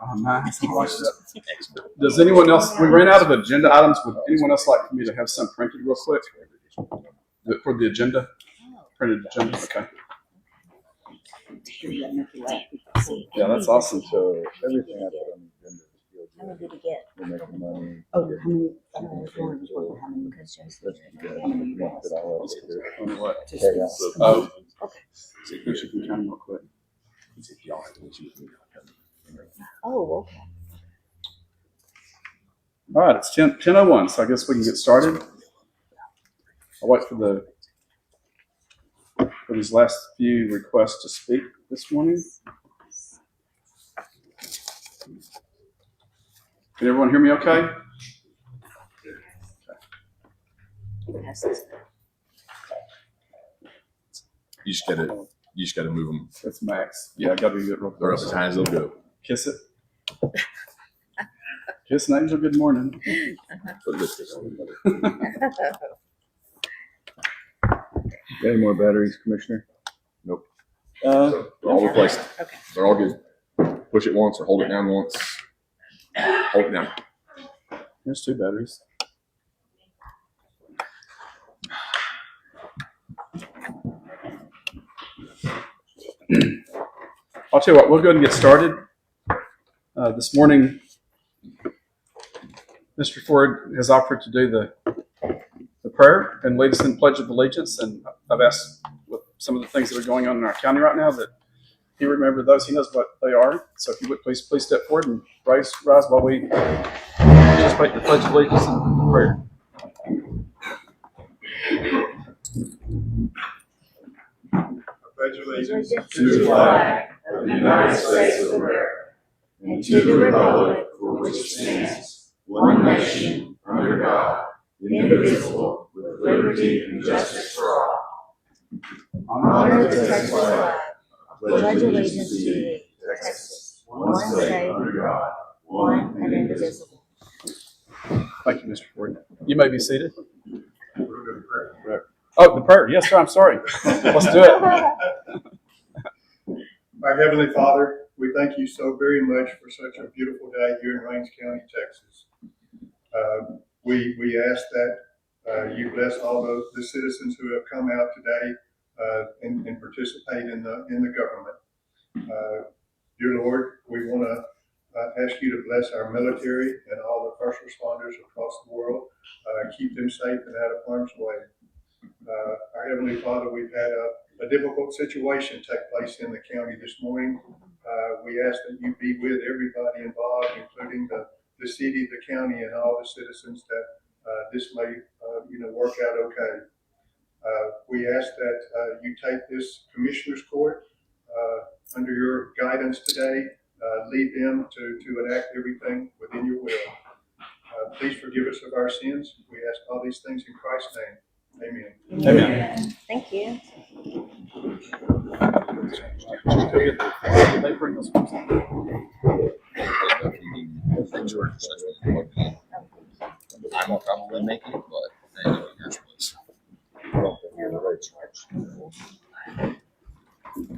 Oh, nice. Does anyone else? We ran out of agenda items. Would anyone else like for me to have some printed real quick for the agenda? Printed agenda. Okay. Yeah, that's awesome. So everything I put on the agenda is How many did he get? we're making money. Oh, how many? I don't know if Lauren was wondering how many because Joe's. On what? Oh, Okay. Michigan County real quick. Oh, okay. All right, it's 10:01, so I guess we can get started. I'll wait for these last few requests to speak this morning. Can everyone hear me okay? You just gotta move them. That's Max. Yeah, I got to do it real They're quick. up as high as they'll go. Kiss it. Kiss an angel good morning. But lift it a little bit. Got any more batteries, Commissioner? Nope. Uh, They're all replaced. Okay. They're all good. Push it once or hold it down once. Hold it down. Here's 2 batteries. I'll tell you what, we'll go ahead and get started. This morning, Mr. Ford has offered to do the prayer and lead us in Pledge of Allegiance. And I've asked with some of the things that are going on in our county right now that he remember those. He knows what they are. So if you would please step forward and rise while we participate in the Pledge of Allegiance and the prayer. Pledge allegiance To the flag of the United States of America and to the republic for which it stands, one nation, under God, indivisible, with liberty and justice for all. Honor the Texas flag. Pledge allegiance to thee, Texas, one state under God, one and indivisible. Thank you, Mr. Ford. You may be seated. Oh, the prayer. Yes, sir. I'm sorry. Let's do it. Our Heavenly Father, we thank you so very much for such a beautiful day here in Rains County, Texas. We ask that you bless all the citizens who have come out today and participate in the government. Dear Lord, we want to ask you to bless our military and all the first responders across the world. Keep them safe and out of harm's way. Our Heavenly Father, we've had a difficult situation take place in the county this morning. We ask that you be with everybody involved, including the city, the county, and all the citizens, that this may work out okay. We ask that you take this Commissioner's Court under your guidance today. Lead them to enact everything within your will. Please forgive us of our sins. We ask all these things in Christ's name. Amen. Amen. Thank you. They bring us first. I won't probably make it, but anyway, yours was.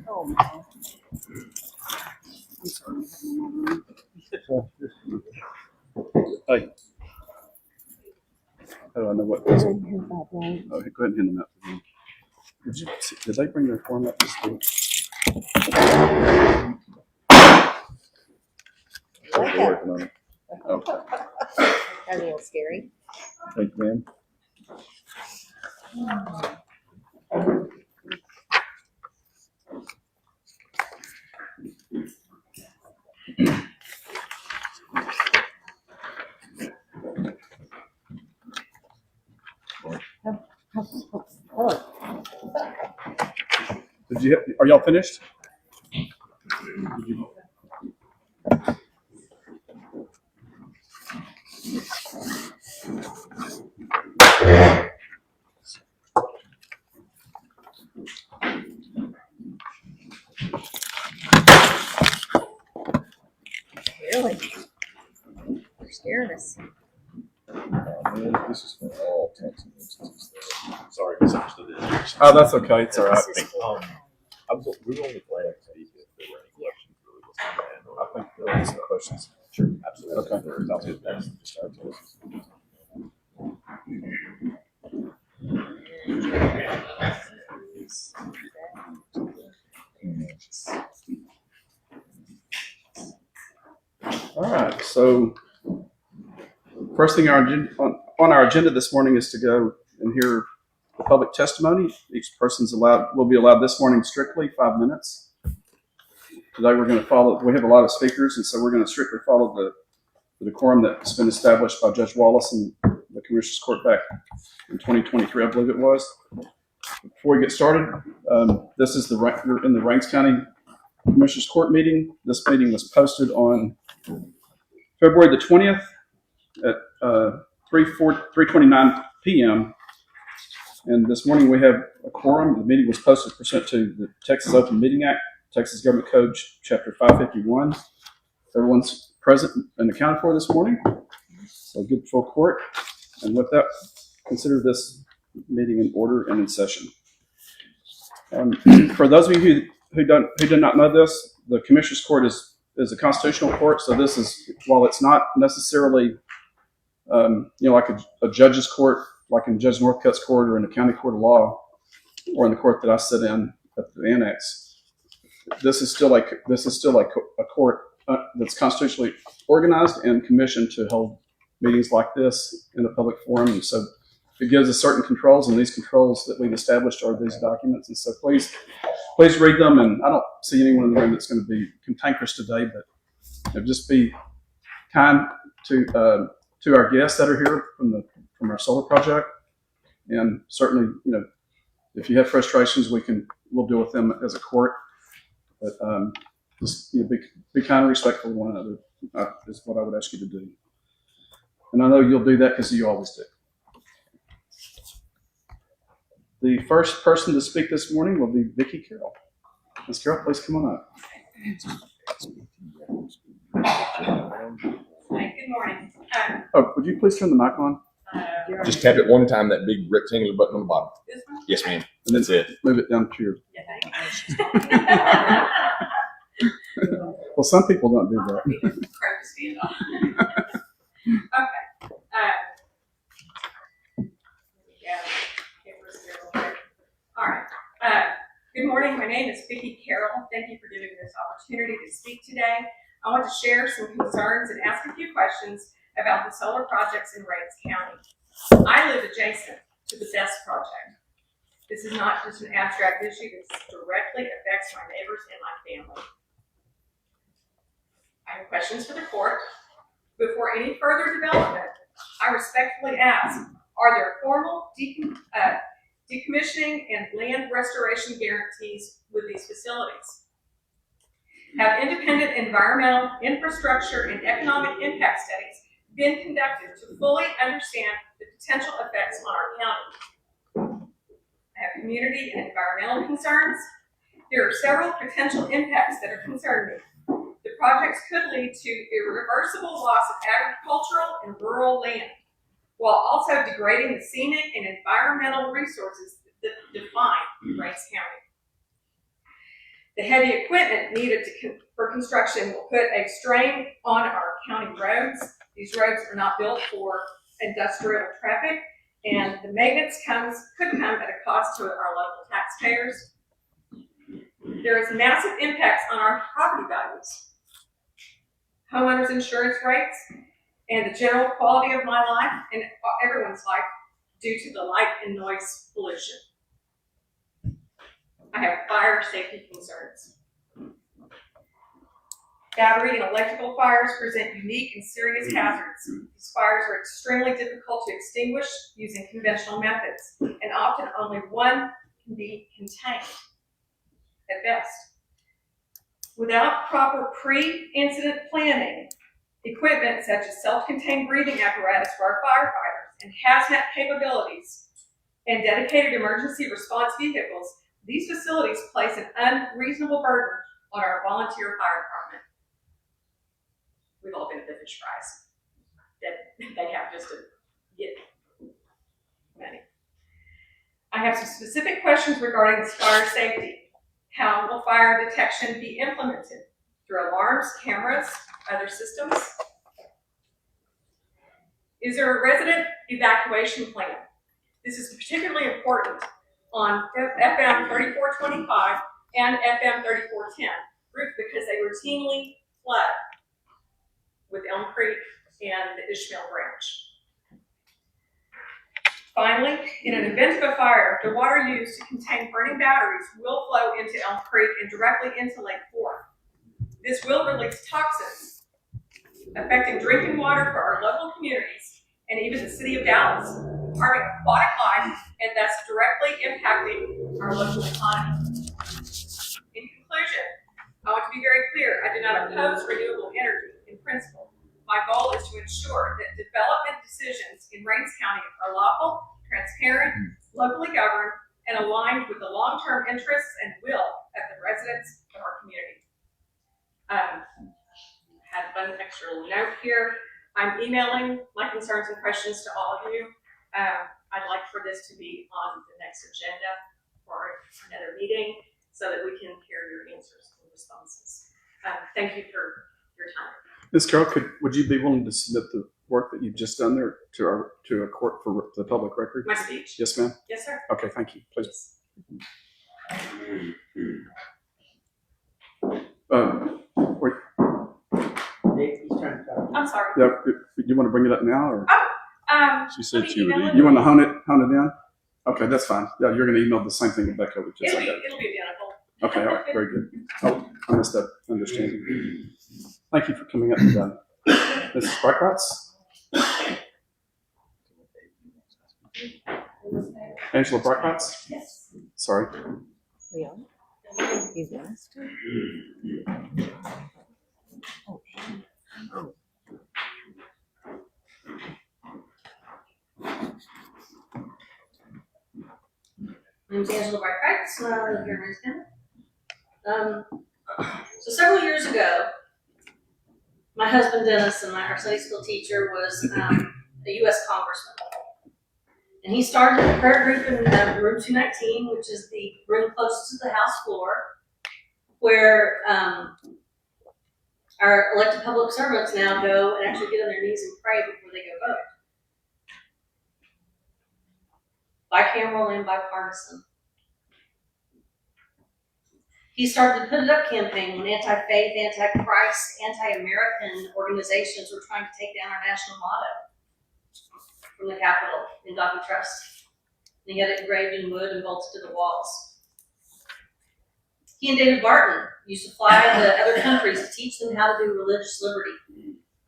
Oh, man. Hey. Oh, I know what this is. Oh, Oh, go ahead and hand them out to them. Did they bring their form up this week? We're working on it. Okay. That's a little scary. Thank you, ma'am. Are y'all finished? Really? You're scaring us. Man, this is for all Texans. Sorry, misunderstood it. Oh, that's okay. It's all right. This is for- We were only glad to see if there were any questions really was on that. I think there are some questions. Sure, absolutely. Okay. Sounds good. Thanks. Just start to listen. All right. So, first thing on our agenda this morning is to go and hear the public testimony. Each person's will be allowed this morning strictly 5 minutes. Today we're going to follow. We have a lot of speakers, and so we're going to strictly follow the decorum that's been established by Judge Wallace in the Commissioners Court back in 2023, I believe it was. Before we get started, this is we're in the Rains County Commissioners Court meeting. This meeting was posted on February the 20th at 3:29 p.m. And this morning we have a quorum. The meeting was posted pursuant to the Texas Open Meeting Act, Texas Government Code, Chapter 551. Everyone's present and accounted for this morning. So good full court. And with that, consider this meeting in order and in session. For those of you who do not know this, the Commissioners Court is a constitutional court. So this is, while it's not necessarily like a judge's court, like in Judge Northcutt's court or in the county court of law, or in the court that I sit in at the annex, this is still a court that's constitutionally organized and commissioned to hold meetings like this in a public forum. And so it gives us certain controls, and these controls that we've established are these documents. And so please read them. And I don't see anyone in the room that's going to be cantankerous today, but just be kind to our guests that are here from our solar project. And certainly, if you have frustrations, we'll deal with them as a court. But just be kind and respectful of one another is what I would ask you to do. And I know you'll do that because you always do. The first person to speak this morning will be Vicki Carroll. Ms. Carroll, please come on up. Hi, good morning. Would you please turn the mic on? Just tap it one time, that big rectangular button on the bottom. This one? Yes, ma'am. And then That's it. move it down to your. Yeah, Well, some people don't do that. practice stand off. Okay. All right. Good morning. My name is Vicki Carroll. Thank you for giving me this opportunity to speak today. I want to share some concerns and ask a few questions about the solar projects in Rains County. I live adjacent to the BEST project. This is not just an abstract issue. This directly affects my neighbors and my family. I have questions for the court. Before any further development, I respectfully ask, are there formal decommissioning and land restoration guarantees with these facilities? Have independent environmental, infrastructure, and economic impact studies been conducted to fully understand the potential effects on our county? I have community and environmental concerns. There are several potential impacts that are concerning me. The projects could lead to irreversible loss of agricultural and rural land, while also degrading the scenic and environmental resources that define Rains County. The heavy equipment needed for construction will put a strain on our county roads. These roads are not built for industrial traffic, and the maintenance could come at a cost to our local taxpayers. There is massive impacts on our property values, homeowners insurance rates, and the general quality of my life and everyone's life due to the light and noise pollution. I have fire safety concerns. Battery and electrical fires present unique and serious hazards. These fires are extremely difficult to extinguish using conventional methods, and often only one can be contained at best. Without proper pre-incident planning, equipment such as self-contained breathing apparatus for our firefighters and hazmat capabilities and dedicated emergency response vehicles, these facilities place an unreasonable burden on our volunteer fire department. We've all been at the fish fries that they have just to get money. I have some specific questions regarding fire safety. How will fire detection be implemented? Through alarms, cameras, other systems? Is there a resident evacuation plan? This is particularly important on FM 3425 and FM 3410 route because they routinely flood with Elm Creek and the Ishmael branch. Finally, in an event of a fire, the water used to contain burning batteries will flow into Elm Creek and directly into Lake Fork. This will release toxins affecting drinking water for our local communities and even the city of Dallas, harming aquatic life and thus directly impacting our local economy. In conclusion, I want to be very clear, I do not oppose renewable energy in principle. My goal is to ensure that development decisions in Rains County are lawful, transparent, locally governed, and aligned with the long-term interests and will of the residents of our community. Had one extra note here. I'm emailing my concerns and questions to all of you. I'd like for this to be on the next agenda for another meeting so that we can hear your answers and responses. Thank you for your time. Ms. Carroll, would you be willing to submit the work that you've just done there to a court for the public record? My speech? Yes, ma'am. Yes, sir. Okay, thank you. Please. Wait, I'm sorry. yeah, you want to bring it up now, or She said Let me she would email it. you want to hone it in? Okay, that's fine. Yeah, you're going to email the same thing to Becca, which is It'll I be got it. identical. Okay, all right, very good. Oh, I missed that understanding. Thank you for coming up and done. Mrs. Brightratz? Angela Brightratz? Yes. Sorry. Yeah. He's last. Oh, oh. My name's Angela Brightratz, and I live here in Rains County. So several years ago, my husband Dennis and our Sunday school teacher was a U.S. congressman. And he started a prayer group in room 219, which is the room closest to the House floor, where our elected public servants now go and actually get on their knees and pray before they go vote. Bicameral and bipartisan. He started the Put It Up campaign when anti-faith, anti-Christ, anti-American organizations were trying to take down our national motto from the Capitol, In God We Trust. And he had it engraved in wood and bolted to the walls. He and David Barton used to fly to other countries to teach them how to do religious liberty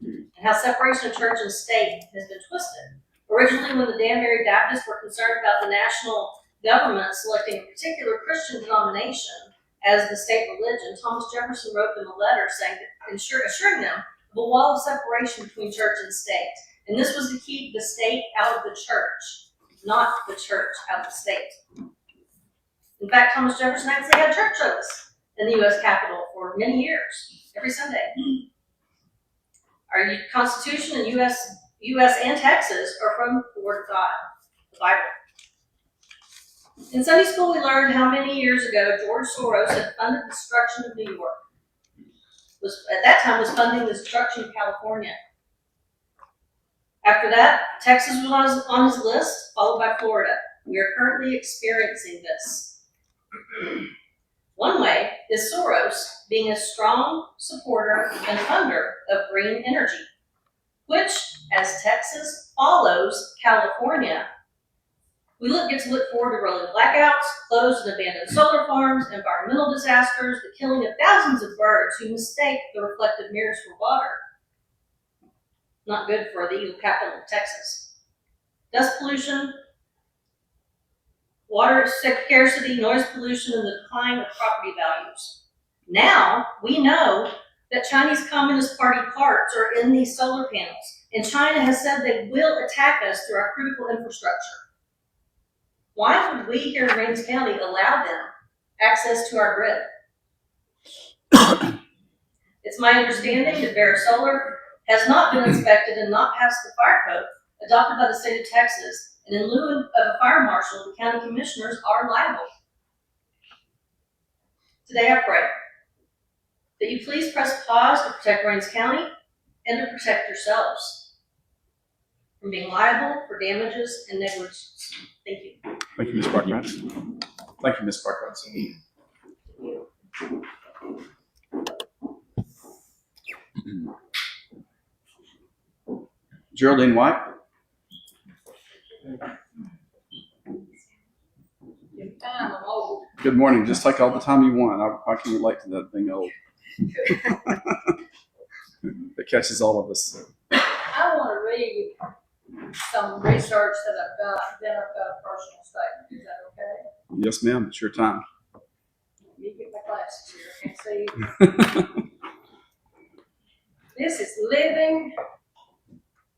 and how separation of church and state has been twisted. Originally, when the Danbury Baptists were concerned about the national government selecting a particular Christian denomination as the state religion, Thomas Jefferson wrote them a letter saying that, assuring them of a wall of separation between church and state. And this was to keep the state out of the church, not the church out of the state. In fact, Thomas Jefferson actually had church service in the U.S. Capitol for many years, every Sunday. Our Constitution in U.S. and Texas are from the Word of God, the Bible. In Sunday school, we learned how many years ago George Soros had funded the destruction of New York. At that time, was funding the destruction of California. After that, Texas was on his list, followed by Florida. We are currently experiencing this. One way is Soros being a strong supporter and funder of green energy, which, as Texas follows California, we get to look forward to rolling blackouts, closed and abandoned solar farms, environmental disasters, the killing of thousands of birds who mistake the reflective mirrors for water. Not good for the evil capital of Texas. Dust pollution, water scarcity, noise pollution, and the decline of property values. Now, we know that Chinese Communist Party parts are in these solar panels, and China has said they will attack us through our critical infrastructure. Why would we here in Rains County allow them access to our grid? It's my understanding that Bear Solar has not been inspected and not passed the fire code adopted by the state of Texas, and in lieu of a fire marshal, marshal, the county commissioners are liable. Today I pray that you please press pause to protect Rains County and to protect yourselves from being liable for damages and negligence. Thank you. Thank you, Ms. Parkratz. Thank you, Ms. Parkratz. Geraldine White. I'm old. Good morning. Just take all the time you want. I can relate to that being old. It catches all of us. I want to read some research that I've got, then I've got a personal statement. Is that okay? Yes, ma'am. It's your time. Let me get my glasses here. I can see. This is living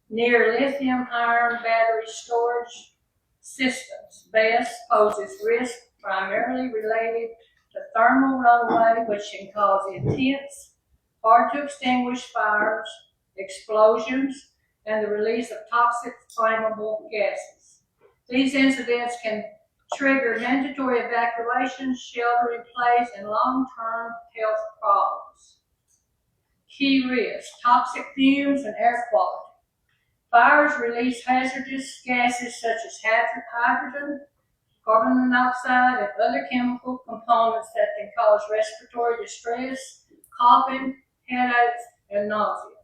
near lithium iron battery storage systems. BESS poses risk primarily related to thermal runaway, which can cause intense, hard to extinguish fires, explosions, and the release of toxic flammable gases. These incidents can trigger mandatory evacuations, shelter in place, and long-term health problems. Key risks: toxic fumes and air quality. Fires release hazardous gases such as hydrogen, carbon monoxide, and other chemical components that can cause respiratory distress, coughing, headaches, and nausea.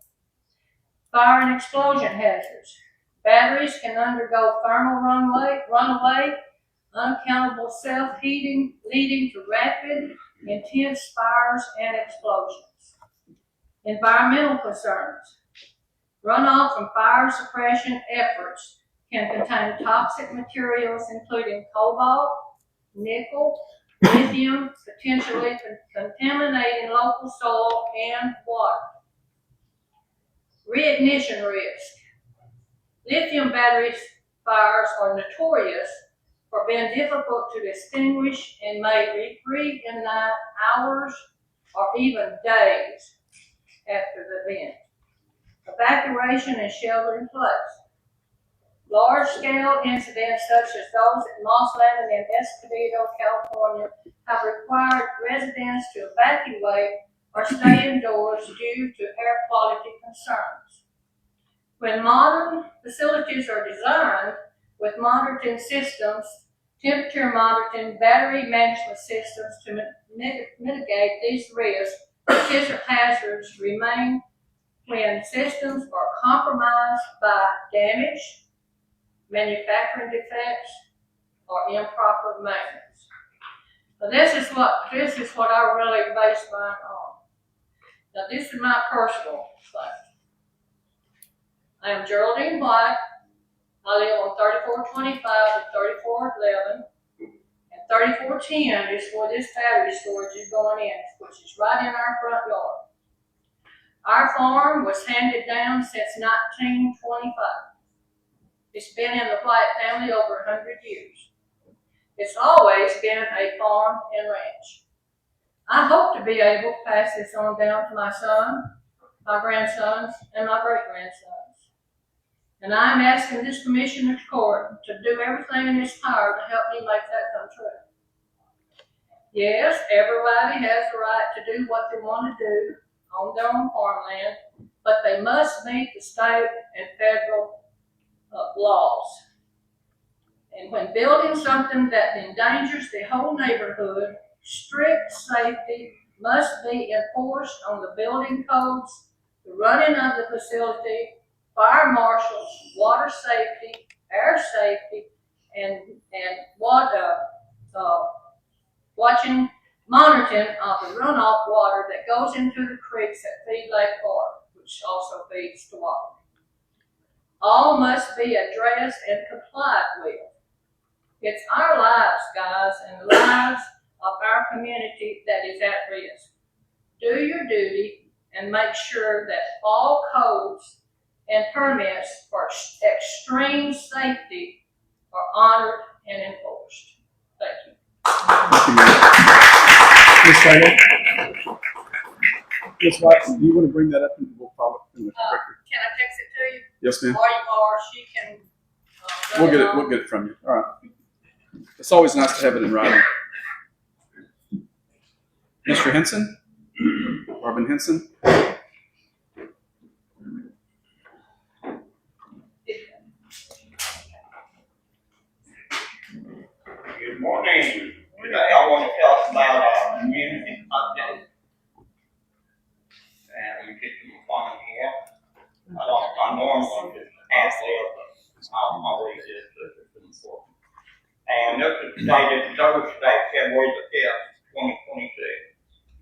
Fire and explosion hazards. Batteries can undergo thermal runaway, unaccountable self-heating, leading to rapid, intense fires and explosions. Environmental concerns. Runoff from fire suppression efforts can contain toxic materials including cobalt, nickel, lithium, potentially contaminating local soil and water. Reignition risk. Lithium battery fires are notorious for being difficult to extinguish and may reignite hours or even days after the event. Evacuation and shelter in place. Large-scale incidents such as those at Moss Landing in Escondido, California, have required residents to evacuate or stay indoors due to air quality concerns. When modern facilities are designed with monitoring systems, temperature monitoring, battery management systems to mitigate these risks, potential hazards remain when systems are compromised by damage, manufacturing defects, or improper maintenance. So this is what I really base mine on. Now this is my personal thing. I am Geraldine White. I live on 3425 and 3411. And 3410 is where this battery storage is going in, which is right in our front yard. Our farm was handed down since 1925. It's been in the White family over 100 years. It's always been a farm and ranch. I hope to be able to pass this on down to my son, my grandsons, and my great-grandsons. And I'm asking this Commissioner's Court to do everything in its power to help me make that come true. Yes, everybody has the right to do what they want to do on their own farmland, but they must meet the state and federal laws. And when building something that endangers the whole neighborhood, strict safety must be enforced on the building codes, the running of the facility, fire marshals, water safety, air safety, and monitoring of the runoff water that goes into the creeks that feed Lake Park, which also feeds to water. All must be addressed and complied with. It's our lives, guys, and the lives of our community that is at risk. Do your duty and make sure that all codes and permits for extreme safety are honored and enforced. Thank you. Thank you, Ms. Taylor. Ms. White, do you want to bring that up and we'll follow it in the record? Can I text it to you? Yes, ma'am. Or she can. We'll get it from you. All right. It's always nice to have it in writing. Mr. Henson? Marvin Henson? Good morning. Today I want to talk about our community update. And we get to the fun here. I normally just ask there, but I'll always just put it in for. And this is dated Thursday, February the 5th, 2022.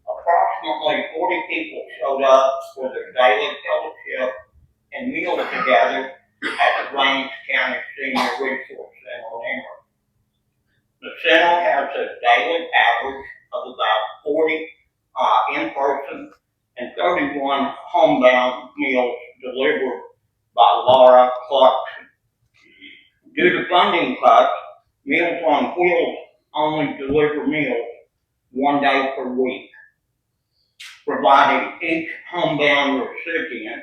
Approximately 40 people showed up for their daily fellowship and meal together at the Range County Senior Resource Center in Emory. The center has a daily average of about 40 in-person and 31 homebound meals delivered by Laura Clarkson. Due to funding cuts, Meals on Wheels only deliver meals 1 day per week, providing each homebound recipient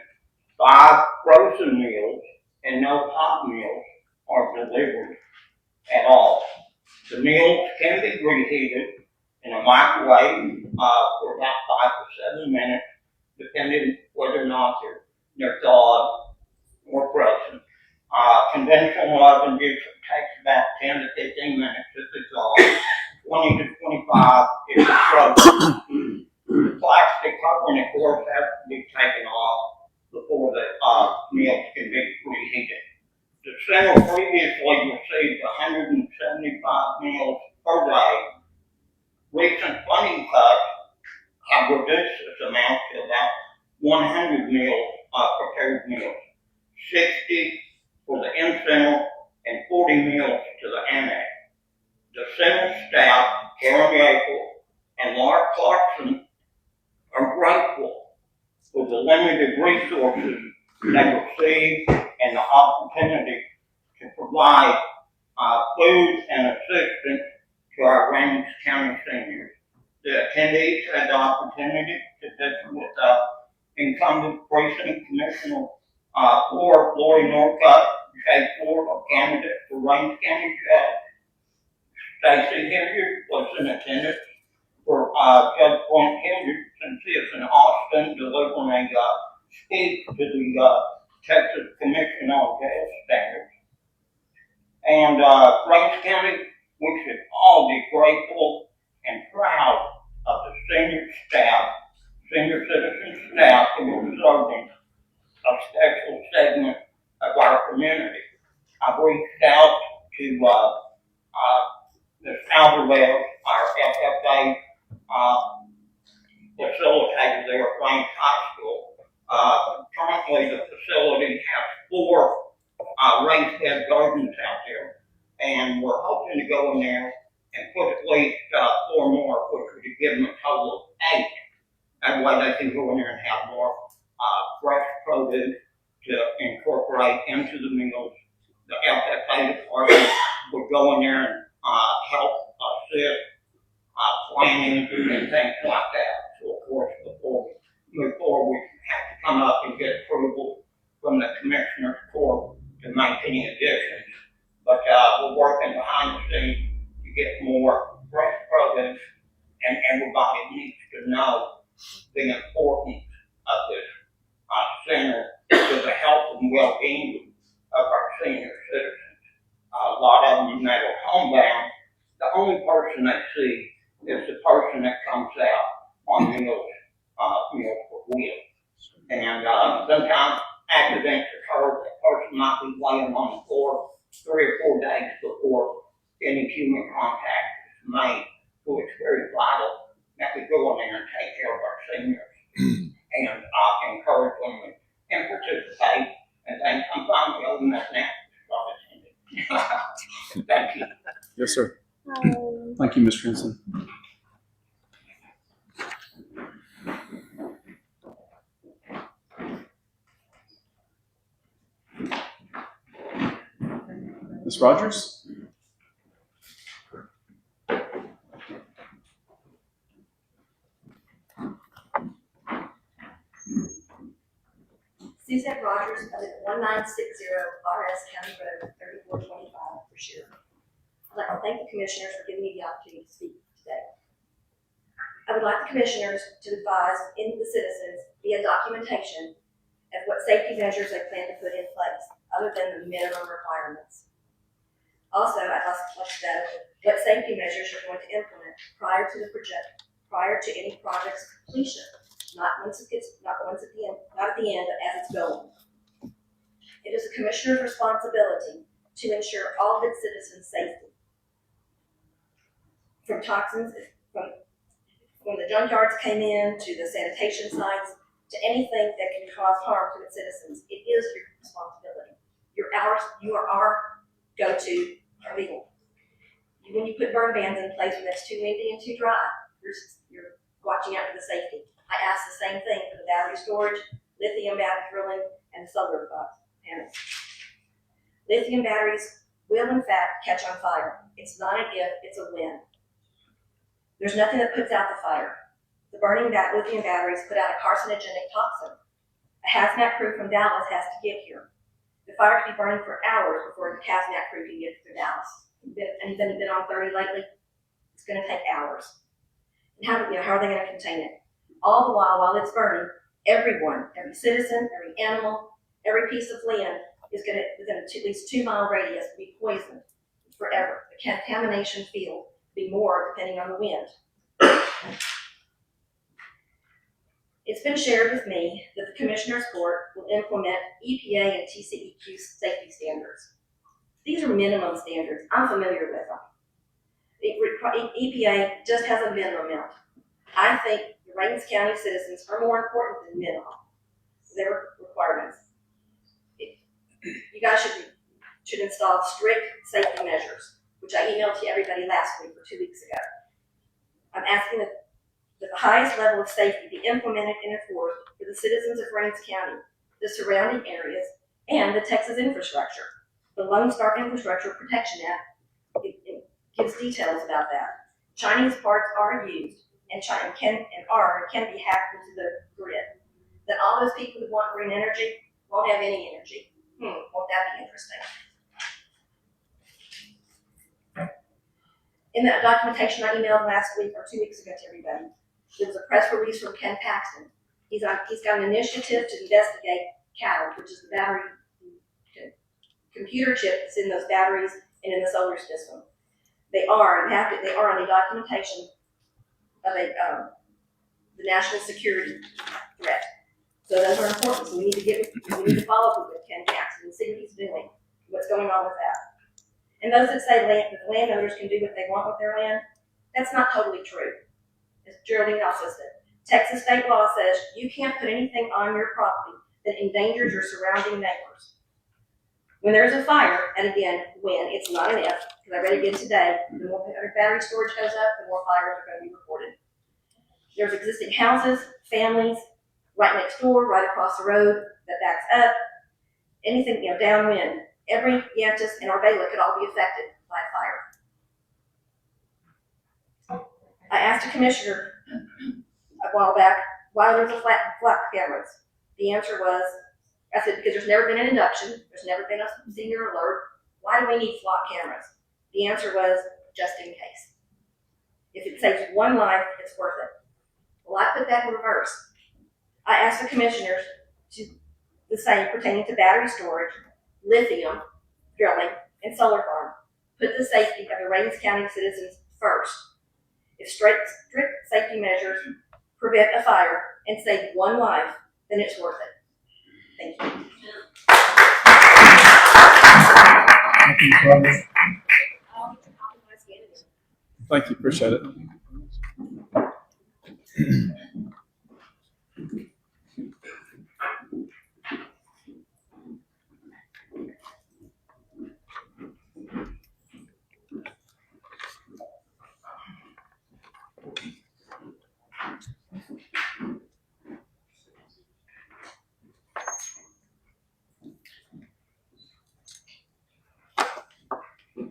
5 frozen meals and no hot meals are delivered at all. The meals can be reheated in a microwave for about 5 to 7 minutes, depending whether or not they're thawed or frozen. Conventional oven use takes about 10 to 15 minutes if it's thawed, 20 to 25 if it's frozen. The plastic covering, of course, has to be taken off before the meals can be reheated. The center previously received 175 meals per day. Recent funding cuts have reduced this amount to about 100 prepared meals, 60 for the in-center and 40 meals to the annex. The center staff, Karen Yapel and Laura Clarkson, are grateful for the limited resources they receive and the opportunity to provide food and assistance to our Range County seniors. The attendees had the opportunity to visit with incumbent precinct commissioner for Lori Norcutt, Jay Ford, a candidate for Range County Judge. Stacy Hilliard was in attendance for Judge Point Hilliard, since he is in Austin delivering a speech to the Texas Commission on Jail Standards. And Range County, we should all be grateful and proud of the senior staff, senior citizen staff who are serving a special segment of our community. I've reached out to Ms. Alvarez, our FFA facilitator there at Range High School. Currently, the facility has 4 raised bed gardens out there, and we're hoping to go in there and put at least 4 more, which would give them a total of 8. That way they can go in there and have more fresh produce to incorporate into the meals. The FFA department would go in there and help assist planning and things like that. So of course, before we move forward, we have to come up and get approval from the Commissioner's Court to make any additions. But we're working behind the scenes to get more fresh produce, and everybody needs to know the importance of this center to the health and well-being of our senior citizens. A lot of them that are homebound, the only person they see is the person that comes out on Meals for Wheels. And sometimes accidents occur, that person might be laying on the floor 3 or 4 days before any human contact is made. So it's very vital that we go in there and take care of our seniors and encourage them and participate. And then I'm finally opening that now. Thank you. Yes, sir. Thank you, Mr. Henson. Ms. Rogers? Suzette Rogers, I live at 1960 RS County Road, 3425 for sure. I'd like to thank the commissioners for giving me the opportunity to speak today. I would like the commissioners to advise the citizens via documentation of what safety measures they plan to put in place, other than the minimum requirements. Also, I'd like to know what safety measures you're going to implement prior to any project's completion, not at the end, but as it's going. It is the commissioner's responsibility to ensure all good citizens' safety. From toxins, from when the junkyards came in, to the sanitation sites, to anything that can cause harm to its citizens, it is your responsibility. You are our go-to legal. When you put burn bans in place when it's too windy and too dry, you're watching out for the safety. I ask the same thing for the battery storage, lithium battery drilling, and the solar panels. Lithium batteries will in fact catch on fire. It's not an if, it's a when. There's nothing that puts out the fire. The burning lithium batteries put out a carcinogenic toxin. A hazmat crew from Dallas has to get here. The fire could be burning for hours before the hazmat crew can get to Dallas. Anyone been on 30 lately? It's going to take hours. And how are they going to contain it? All the while it's burning, every citizen, every animal, every piece of land is going to, within at least 2 mile radius, be poisoned forever. The contamination field will be more depending on the wind. It's been shared with me that the Commissioner's Court will implement EPA and TCEQ safety standards. These are minimum standards. I'm familiar with them. EPA just has a minimum amount. I think the Rains County citizens are more important than minimum. Their requirements. You guys should install strict safety measures, which I emailed to everybody last week or 2 weeks ago. I'm asking that the highest level of safety be implemented and enforced for the citizens of Rains County, the surrounding areas, and the Texas infrastructure. The Lone Star Infrastructure Protection Act it gives details about that. Chinese parts are used and can be hacked into the grid. That all those people who want green energy won't have any energy. Won't that be interesting? In that documentation I emailed last week or 2 weeks ago to everybody, there was a press release from Ken Paxton. He's got an initiative to investigate cattle, which is the battery computer chip that's in those batteries and in the solar system. They are on a documentation of the national security threat. So those are important. So we need to follow up with Ken Paxton and see what he's doing, what's going on with that. And those that say that the landowners can do what they want with their land, that's not totally true. As Geraldine also said, Texas state law says you can't put anything on your property that endangers your surrounding neighbors. When there's a fire, and again, when, it's not an if, because I read again today, the more battery storage goes up, the more fires are going to be reported. There's existing houses, families, right next door, right across the road, that backs up. Anything, downwind. Every Yantis and Arbela could all be affected by a fire. I asked a commissioner a while back why there's a flock cameras. The answer was, I said, because there's never been an induction, there's never been a senior alert. Why do we need flock cameras? The answer was, just in case. If it saves one life, it's worth it. Well, I put that in reverse. I asked the commissioners to the same pertaining to battery storage, lithium, drilling, and solar farm. Put the safety of the Rains County citizens first. If strict safety measures prevent a fire and save one life, then it's worth it. Thank you. Thank you, appreciate it.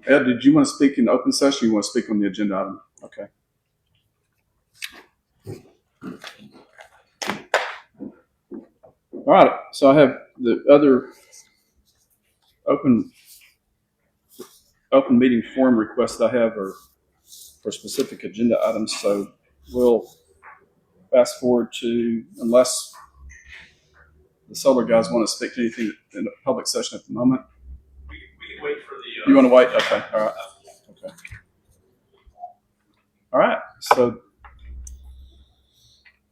Ed, did you want to speak in open session or you want to speak on the agenda item? Okay. All right, so I have the other open open meeting forum requests that I have are for specific agenda items, so we'll fast forward to, unless the solar guys want to speak to anything in a public session at the moment. We can wait for the. You want to wait? Okay, all right. Okay. All right, so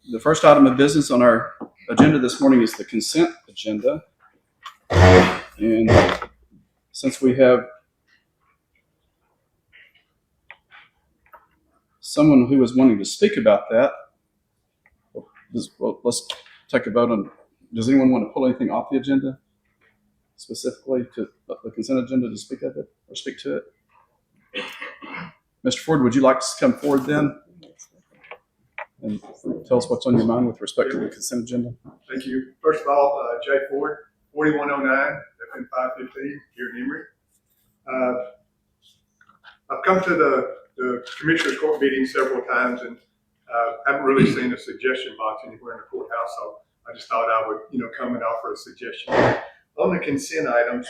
the first item of business on our agenda this morning is the consent agenda. And since we have someone who was wanting to speak about that, well, let's take a vote on, does anyone want to pull anything off the agenda specifically to the consent agenda to speak of it or speak to it? Mr. Ford, would you like to come forward then and tell us what's on your mind with respect to the consent agenda? Thank you. First of all, Jay Ford, 4109, FM 515 here in Emory. I've come to the Commissioners Court meeting several times and haven't really seen a suggestion box anywhere in the courthouse, so I just thought I would, come and offer a suggestion. On the consent items,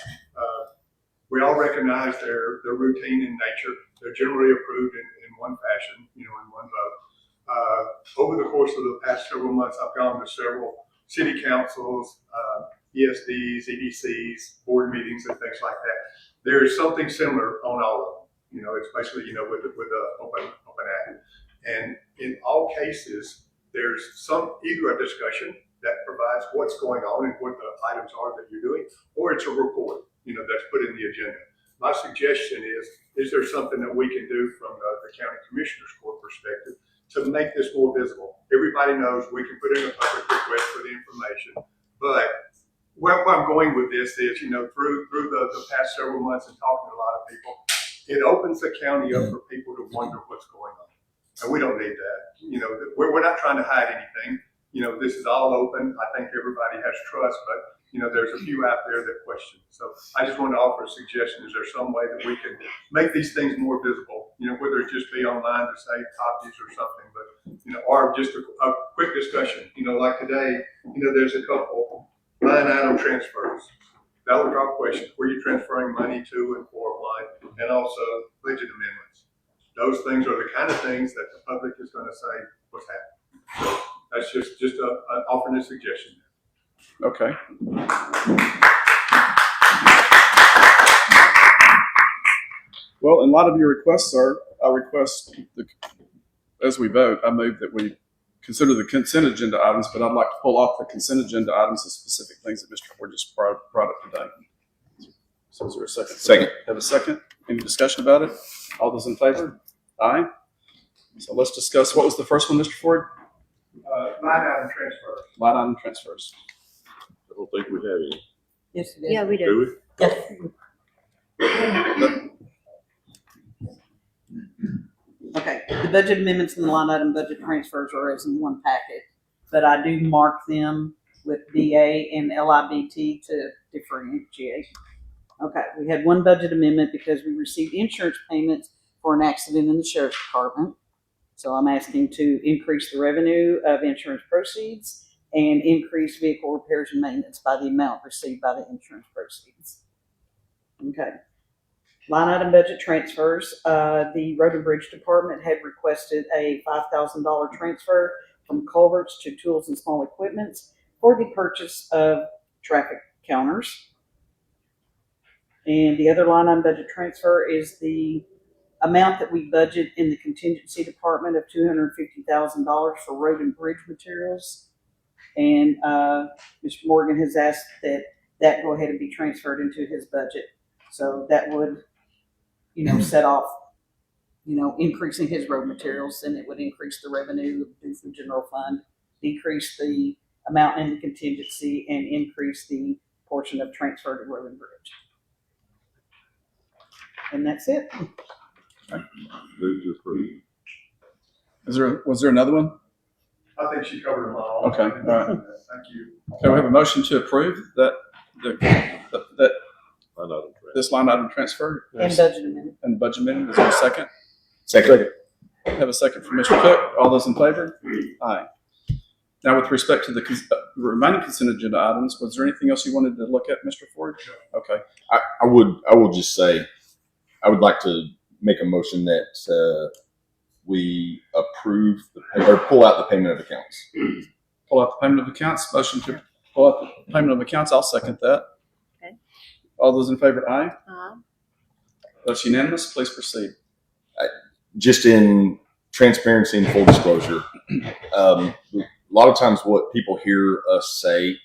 we all recognize they're routine in nature. They're generally approved in one fashion, in one vote. Over the course of the past several months, I've gone to several city councils, ESDs, EDCs, board meetings, and things like that. There is something similar on all of them. It's basically, with the open act. And in all cases, there's either a discussion that provides what's going on and what the items are that you're doing, or it's a report, that's put in the agenda. My suggestion is there something that we can do from the county commissioners court perspective to make this more visible? Everybody knows we can put in a public request for the information, but where I'm going with this is, through the past several months and talking to a lot of people, it opens the county up for people to wonder what's going on. And we don't need that. We're not trying to hide anything. This is all open. I think everybody has trust, but there's a few out there that question. So I just want to offer a suggestion. Is there some way that we can make these things more visible? Whether it just be online to save copies or something, but or just a quick discussion. Like today, there's a couple line item transfers. That would draw questions. Where you transferring money to and for what, and also budget amendments. Those things are the kind of things that the public is going to say what's happening. So that's just offering a suggestion. Okay. Well, in light of your requests, sir, I request, as we vote, I move that we consider the consent agenda items, but I'd like to pull off the consent agenda items, the specific things that Mr. Ford just brought up today. So is there a second? Second. Have a second? Any discussion about it? All those in favor? Aye. So let's discuss, what was the first one, Mr. Ford? Line item transfers. Line item transfers. I don't think we have any. Yes, it is. Yeah, we Do we? Okay, the budget amendments and the line item budget transfers are as in one packet, but I do mark them with BA and LIBT to differentiate. Okay, we had one budget amendment because we received insurance payments for an accident in the sheriff's department. So I'm asking to increase the revenue of insurance proceeds and increase vehicle repairs and maintenance by the amount received by the insurance proceeds. Okay. Line item budget transfers. The Road and Bridge Department had requested a $5,000 transfer from culverts to tools and small equipments for the purchase of traffic counters. And the other line item budget transfer is the amount that we budget in the contingency department of $250,000 for road and bridge materials. And Mr. Morgan has asked that go ahead and be transferred into his budget. So that would, set off, increasing his road materials, and it would increase the revenue due from general fund, decrease the amount in the contingency, and increase the portion of transfer to road and bridge. And that's it. Move to approve. Was there another one? I think she covered them all. Okay, all right. Thank you. Okay, we have a motion to approve that Line item transfer. this line item transfer And budget amendment. and budget amendment. Is there a second? Second. Have a second from Mr. Cook. All those in favor? Aye. Now, with respect to the remaining consent agenda items, was there anything else you wanted to look at, Mr. Ford? Okay. I would just say, I would like to make a motion that we approve or pull out the payment of accounts. Pull out the payment of accounts. Motion to pull out the payment of accounts. I'll second that. Okay. All those in favor, aye. Uh, That's unanimous. Please proceed. Just in transparency and full disclosure, a lot of times what people hear us say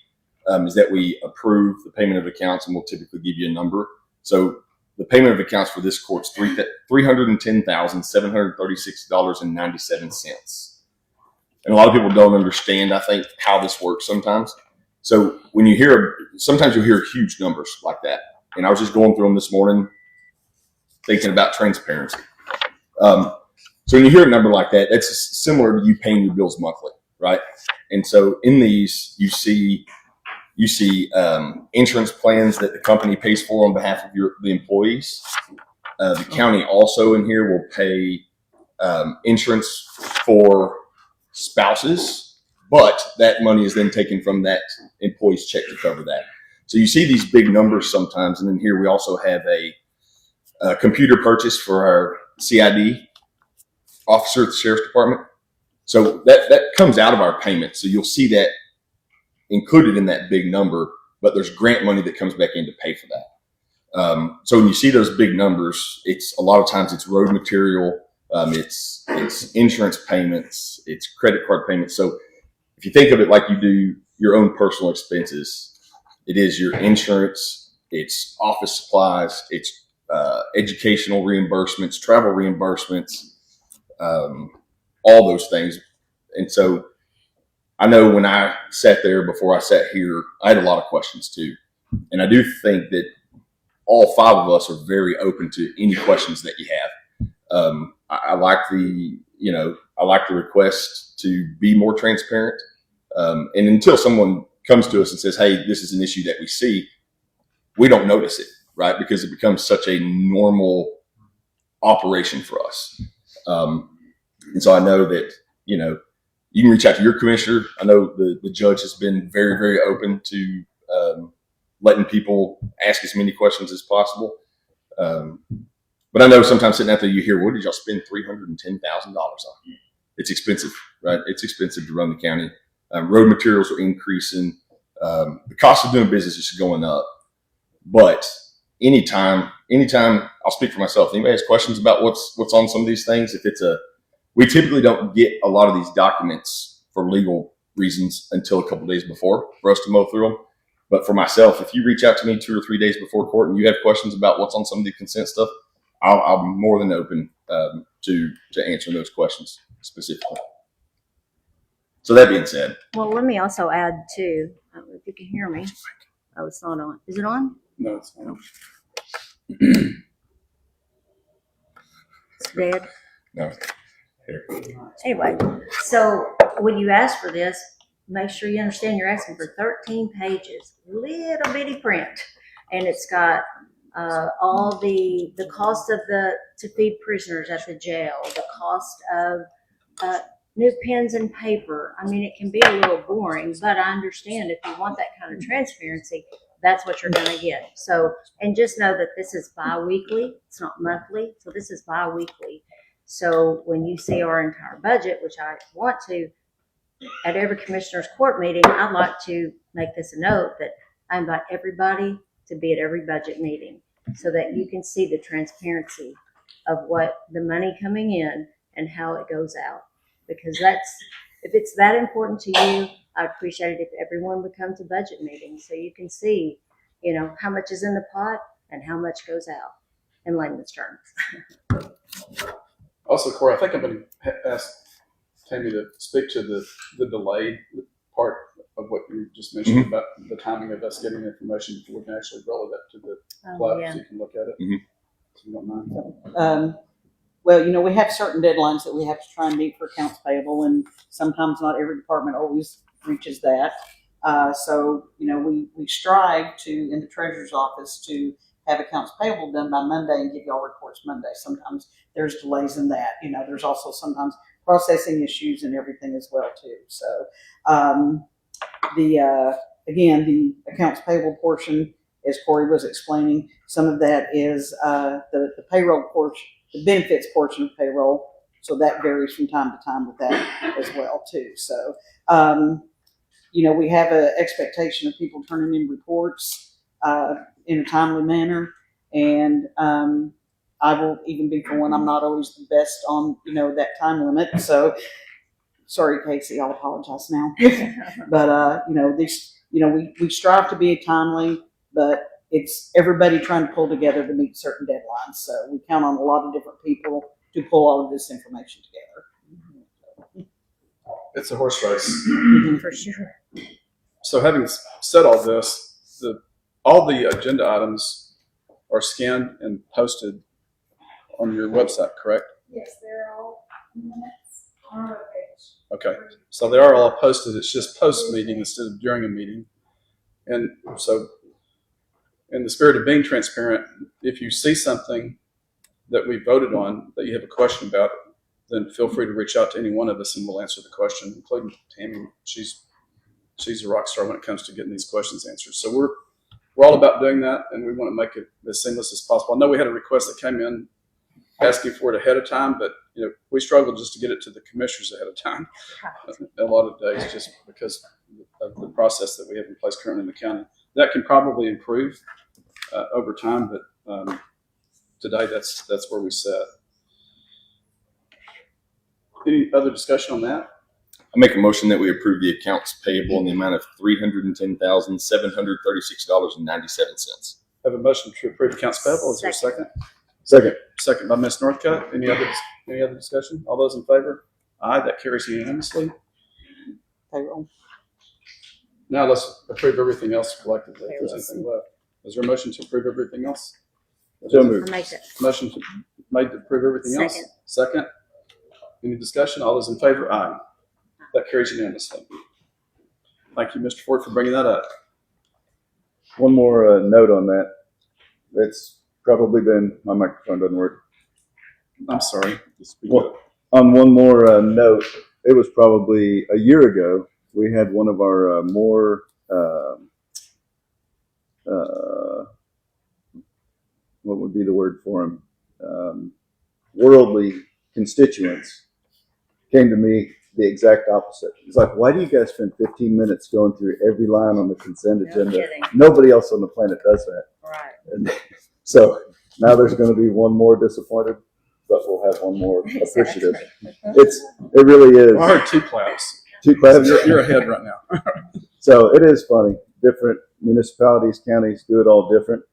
is that we approve the payment of accounts, and we'll typically give you a number. So the payment of accounts for this court's $310,736.97. And a lot of people don't understand, I think, how this works sometimes. So when you sometimes you'll hear huge numbers like that. And I was just going through them this morning, thinking about transparency. So when you hear a number like that, that's similar to you paying your bills monthly, right? And so in these, you see insurance plans that the company pays for on behalf of the employees. The county also in here will pay insurance for spouses, but that money is then taken from that employee's check to cover that. So you see these big numbers sometimes, and then here we also have a computer purchase for our CID officer at the sheriff's department. So that comes out of our payment. So you'll see that included in that big number, but there's grant money that comes back in to pay for that. So when you see those big numbers, it's a lot of times it's road material, it's insurance payments, it's credit card payments. So if you think of it like you do your own personal expenses, it is your insurance, it's office supplies, it's educational reimbursements, travel reimbursements, all those things. And so I know when I sat there before I sat here, I had a lot of questions too. And I do think that all five of us are very open to any questions that you have. I like the request to be more transparent. And until someone comes to us and says, hey, this is an issue that we see, we don't notice it, right? Because it becomes such a normal operation for us. And so I know that, you can reach out to your commissioner. I know the judge has been very, very open to letting people ask as many questions as possible. But I know sometimes sitting out there, you hear, what did y'all spend $310,000 on? It's expensive, right? It's expensive to run the county. Road materials are increasing. The cost of doing business is going up. But anytime, I'll speak for myself. Anybody has questions about what's on some of these things? We typically don't get a lot of these documents for legal reasons until a couple of days before for us to mow through them. But for myself, if you reach out to me 2 or 3 days before court and you have questions about what's on some of the consent stuff, I'm more than open to answering those questions specifically. So that being said, well, let me also add too, if you can hear me. Oh, it's not on. Is it on? No, it's not. It's red. no. Anyway, so when you ask for this, make sure you understand you're asking for 13 pages, little bitty print, and it's got all the cost of to feed prisoners at the jail, the cost of new pens and paper. I mean, it can be a little boring, but I understand if you want that kind of transparency, that's what you're going to get. So, and just know that this is bi-weekly. It's not monthly. So this is bi-weekly. So when you see our entire budget, which I want to, at every commissioner's court meeting, I'd like to make this a note that I invite everybody to be at every budget meeting so that you can see the transparency of what the money coming in and how it goes out. Because if it's that important to you, I appreciate it if everyone would come to budget meetings so you can see, how much is in the pot and how much goes out in layman's terms. Also, Corey, I think I'm going to ask Tammy to speak to the delayed part of what you just mentioned about the timing of us getting information before we can actually roll it up to the cloud so you can look at it. So you don't mind. Well, we have certain deadlines that we have to try and meet for accounts payable, and sometimes not every department always reaches that. So, we strive in the treasurer's office to have accounts payable done by Monday and give y'all reports Monday. Sometimes there's delays in that. There's also sometimes processing issues and everything as well too. So, the accounts payable portion as Corey was explaining, some of that is the payroll portion, the benefits portion of payroll. So that varies from time to time with that as well too. So, we have an expectation of people turning in reports in a timely manner, and I will even be for one. I'm not always the best on that time limit. So, sorry, Casey, I'll apologize now. But we strive to be timely, but it's everybody trying to pull together to meet certain deadlines. So we count on a lot of different people to pull all of this information together. It's a horse race. For sure. So having said all this, all the agenda items are scanned and posted on your website, correct? Yes, they're all minutes on our page. Okay, so they are all posted. It's just post-meeting instead of during a meeting. And so in the spirit of being transparent, if you see something that we voted on that you have a question about, then feel free to reach out to any one of us and we'll answer the question, including Tammy. She's a rock star when it comes to getting these questions answered. So we're all about doing that, and we want to make it as seamless as possible. I know we had a request that came in asking for it ahead of time, but we struggled just to get it to the commissioners ahead of time a lot of days just because of the process that we have in place currently in the county. That can probably improve over time, but today that's where we sit. Any other discussion on that? I make a motion that we approve the accounts payable in the amount of $310,736.97. Have a motion to approve accounts payable. Is there a second? Second by Ms. Northcutt. Any other discussion? All those in favor? Aye. That carries unanimously. Payroll. Now let's approve everything else collectively. If there's anything left, is there a motion to approve everything else? So moved. I make it. Motion made to approve everything else. Second. Second. Any discussion? All those in favor? Aye. That carries unanimously. Thank you, Mr. Ford, for bringing that up. One more note on that. It's probably been, my microphone doesn't work. I'm sorry. Well, on one more note, it was probably a year ago, we had one of our more what would be the word for him? Worldly constituents came to me the exact opposite. It's like, why do you guys spend 15 minutes going through every line on the consent No agenda? kidding. Nobody else on the planet does that. Right. And so now there's going to be one more disappointed, but we'll have one more appreciative. It really is. Well, I heard two claps. Two claps. You're ahead right now. So it is funny. Different municipalities, counties do it all different.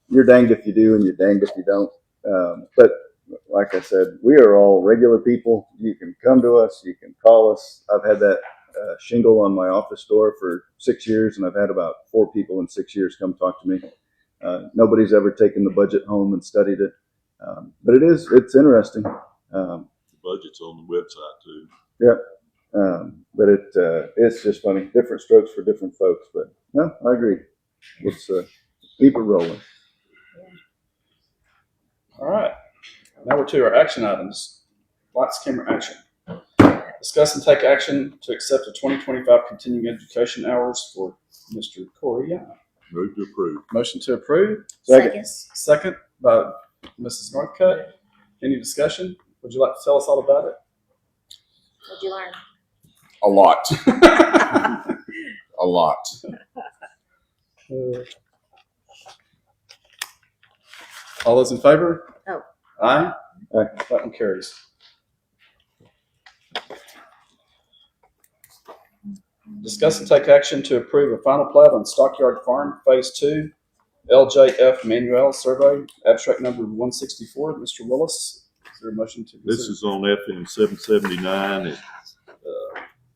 You're danged if you do and you're danged if you don't. But like I said, we are all regular people. You can come to us. You can call us. I've had that shingle on my office door for 6 years, and I've had about 4 people in 6 years come talk to me. Nobody's ever taken the budget home and studied it. But it's interesting. The budget's on the website too. Yeah. But it's just funny. Different strokes for different folks. But no, I agree. Let's keep it rolling. All right. Now we're to our action items. Lights, camera, action. Discuss and take action to accept the 2025 continuing education hours for Mr. Corey Young. Move to approve. Motion to approve. Second. Second by Mrs. Northcutt. Any discussion? Would you like to tell us all about it? What'd you learn? A lot. A lot. All those in favor? Oh. Aye. Aye. That one carries. Discuss and take action to approve a final plat on Stockyard Farm Phase 2, LJF Manuel Survey, abstract number 164. Mr. Willis, is there a motion to This consider? is on FM 779. It,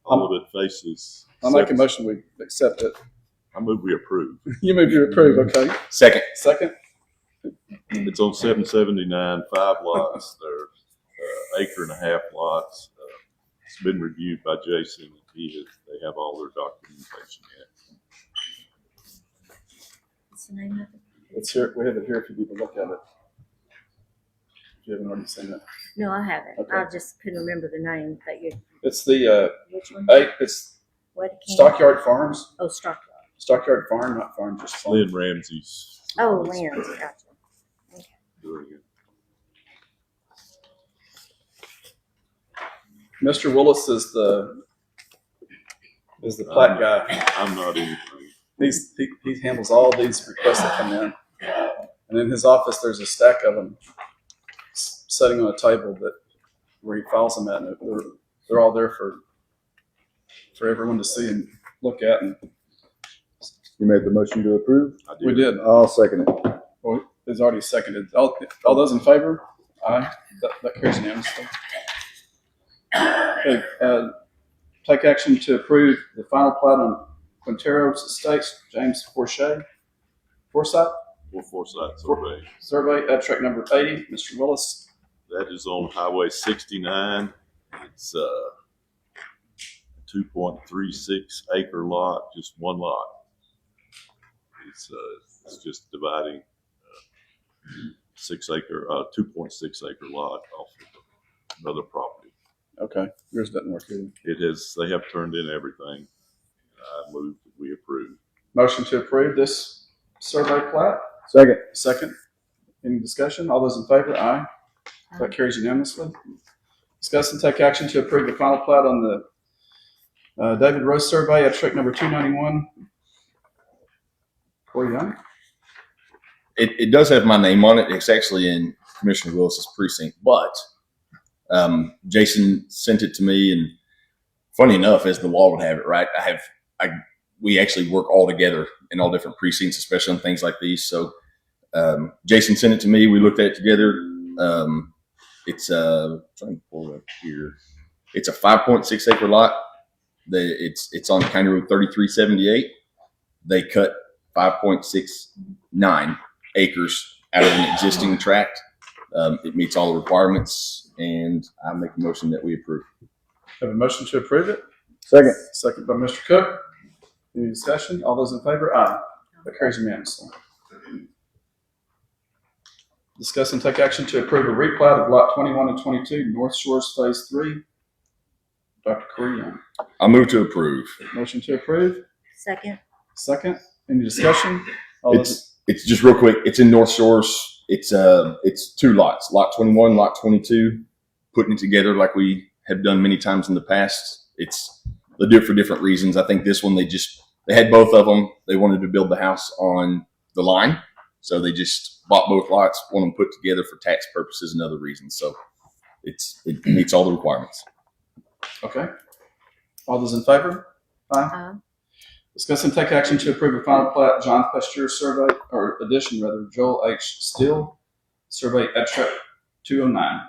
all of it faces. I'll make a motion we accept it. I move we approve. You move to approve, okay. Second. Second? It's on 779, 5 lots. They're acre and a half lots. It's been reviewed by Jason. They have all their documentation in. What's the name of it? It's here. We have it here if you need to look at it. If you haven't already seen it. No, I haven't. Okay. I just couldn't remember the name that you. It's the Which one? it's What? Stockyard Farms. Oh, Stockyard. Stockyard Farm, not farm, just farm. Lynn Ramsey's. Oh, Lance, gotcha. Doing it. Mr. Willis is the plat guy. I'm not anything. He handles all these requests that come in. And in his office, there's a stack of them sitting on a table where he files them at. And they're all there for everyone to see and look at. And You made the motion to approve? I we did. I'll second it. Well, it's already seconded. All those in favor? Aye. That carries unanimously. Okay, take action to approve the final plat on Quintero's Estates, James Forsyth For Forsyth Survey. abstract number 80. Mr. Willis. That is on Highway 69. It's a 2.36 acre lot, just one lot. It's just dividing 2.6 acre lot off of another property. Okay, yours doesn't work either. They have turned in everything. I move that we approve. Motion to approve this survey plat. Second. Second. Any discussion? All those in favor? Aye. That carries unanimously. Discuss and take action to approve the final plat on the David Rose survey, abstract number 291. Corey Young. It does have my name on it. It's actually in Commissioner Willis's precinct, but Jason sent it to me, and funny enough, as the law would have it, right? We actually work all together in all different precincts, especially on things like these. So Jason sent it to me. We looked at it together. It's trying to pull it up here. It's a 5.6 acre lot. It's on County Road 3378. They cut 5.69 acres out of an existing tract. It meets all the requirements, and I make a motion that we approve. Have a motion to approve it. Second. Second by Mr. Cook. Any discussion? All those in favor? Aye. That carries unanimously. Discuss and take action to approve a replat of lot 21 and 22, North Shores Phase 3. Dr. Corey Young. I move to approve. Motion to approve. Second. Second. Any discussion? All those, It's just real quick. It's in North Shores. It's two lots, lot 21, lot 22, putting it together like we have done many times in the past. They do it for different reasons. I think this one, they had both of them. They wanted to build the house on the line. So they just bought both lots, want them put together for tax purposes and other reasons. So it meets all the requirements. okay. All those in favor? Aye. Discuss and take action to approve a final plat, John Pasteur survey, or addition rather, Joel H. Steele, survey abstract 209.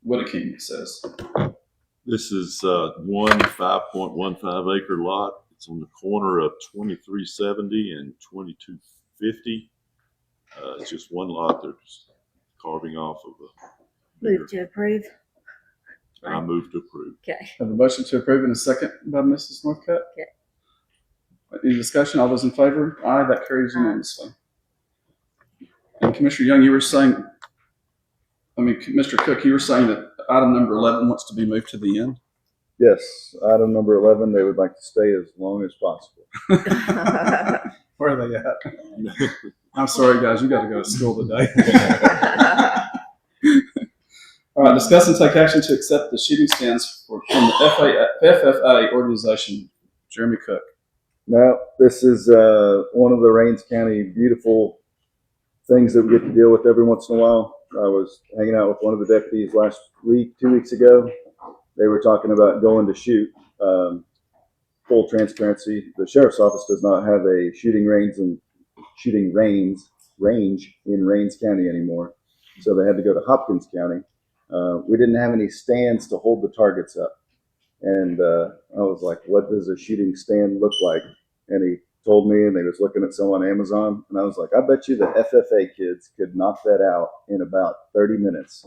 Whittaking, it says. This is one 5.15 acre lot. It's on the corner of 2370 and 2250. It's just one lot. They're just carving off of a. Move to approve. I move to approve. Okay. Have a motion to approve in a second by Mrs. Northcutt. Okay. Any discussion? All those in favor? Aye. That carries unanimously. And Commissioner Young, you were saying, Mr. Cook, you were saying that item number 11 wants to be moved to the end? Yes. Item number 11, they would like to stay as long as possible. Where are they at? I'm sorry, guys. You got to go to school today. All right. Discuss and take action to accept the shooting stands from the FFA organization. Jeremy Cook. Now, this is one of the Rains County beautiful things that we get to deal with every once in a while. I was hanging out with one of the deputies last week, 2 weeks ago. They were talking about going to shoot. Full transparency, the sheriff's office does not have a shooting range in Rains County anymore. So they had to go to Hopkins County. We didn't have any stands to hold the targets up. And I was like, what does a shooting stand look like? And he told me, and they was looking at some on Amazon. And I was like, I bet you the FFA kids could knock that out in about 30 minutes.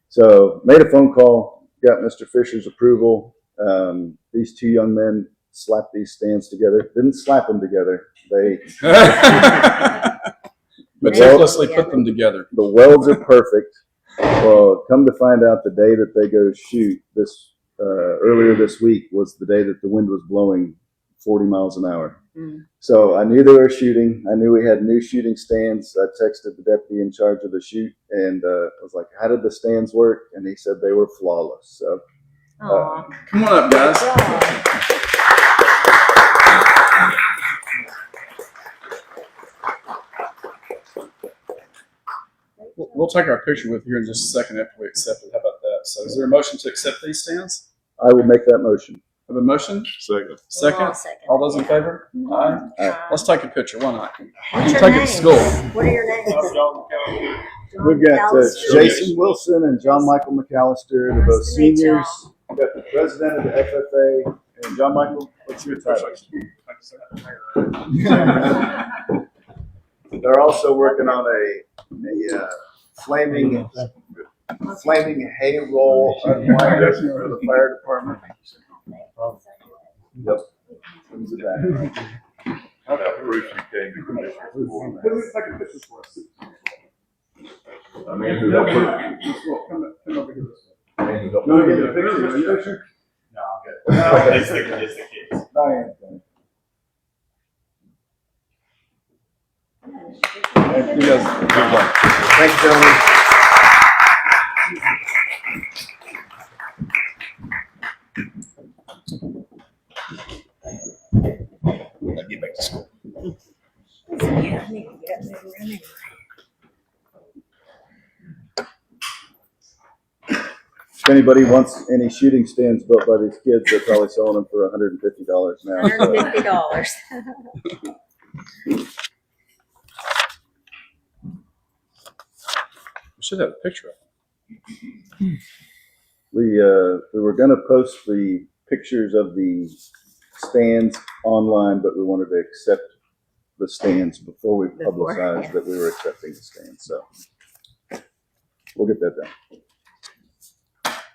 So made a phone call, got Mr. Fisher's approval. These two young men slapped these stands together. Didn't slap them together. They Meticulously put them together. The welds are perfect. Well, come to find out, the day that they go shoot this earlier this week was the day that the wind was blowing 40 miles an hour. Mm. So I knew they were shooting. I knew we had new shooting stands. I texted the deputy in charge of the shoot and I was like, how did the stands work? And he said they were flawless. So Aw. Come on up, guys. We'll take our picture with you in just a second after we accept it. How about that? So is there a motion to accept these stands? I will make that motion. Have a motion? Second. Second? I'll second. All those in favor? Aye. Aye. Let's take a picture. Why not? What's your Take it to names? school. What are your names? We've got McAllister. Jason Wilson and John Michael McAllister, they're both Nice to meet seniors. y'all. We've got the president of the FFA, and John Michael, what's your title? They're also working on a flaming hay roll unwinder for the fire department. Yep. Comes with that. Bruce, you came to commissioner's court. Take a picture for us. I mean, who don't put- Come over here. man, who don't You want put- to get a picture, Mr. Fisher? No, I'm good. Just the kids. Diane. You guys. Thanks, gentlemen. I'll get back to school. Yeah, I need to get moving around here. If anybody wants any shooting stands built by these kids, they're probably selling them for $150 now. $150. We should have a picture of it. We were going to post the pictures of the stands online, but we wanted to accept the stands before we Before, publicized yeah. that we were accepting the stands. So we'll get that done.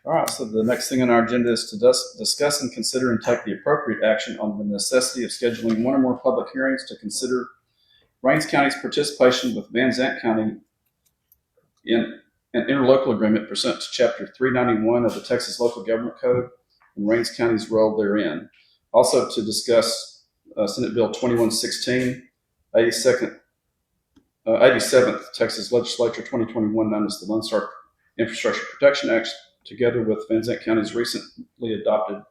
All right, so the next thing on our agenda is to discuss and consider and take the appropriate action on the necessity of scheduling one or more public hearings to consider Rains County's participation with Van Zant County in an interlocal agreement pursuant to Chapter 391 of the Texas Local Government Code and Rains County's role therein. Also to discuss Senate Bill 2116, 87th Texas Legislature 2021, known as the Lone Star Infrastructure Protection Act, together with Van Zant County's recently adopted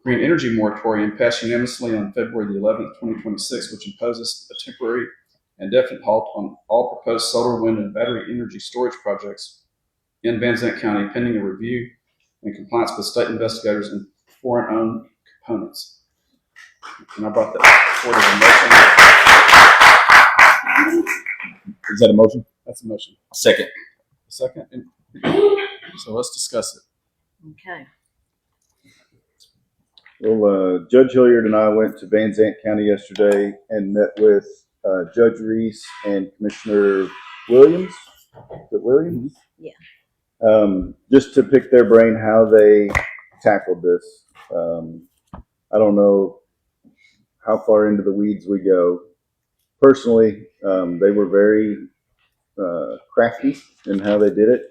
Green Energy Moratorium passed unanimously on February the 11th, 2026, which imposes a temporary and definite halt on all proposed solar, wind, and battery energy storage projects in Van Zant County pending a review and compliance with state investigators and foreign-owned components. And I brought that forward as a motion. Is that a motion? That's a motion. Second. Second? So let's discuss it. Okay. Well, Judge Hilliard and I went to Van Zant County yesterday and met with Judge Reese and Commissioner Williams. Is it Williams? Yeah. Just to pick their brain how they tackled this. I don't know how far into the weeds we go. Personally, they were very crafty in how they did it.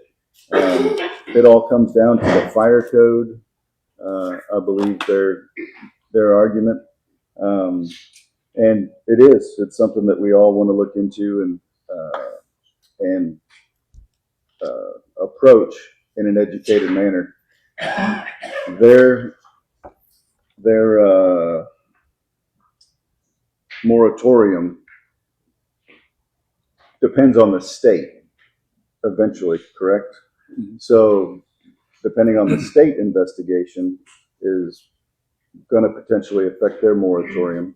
It all comes down to the fire code. I believe their argument, and it's something that we all want to look into and approach in an educated manner. Their moratorium depends on the state eventually, correct? So depending on the state investigation is going to potentially affect their moratorium.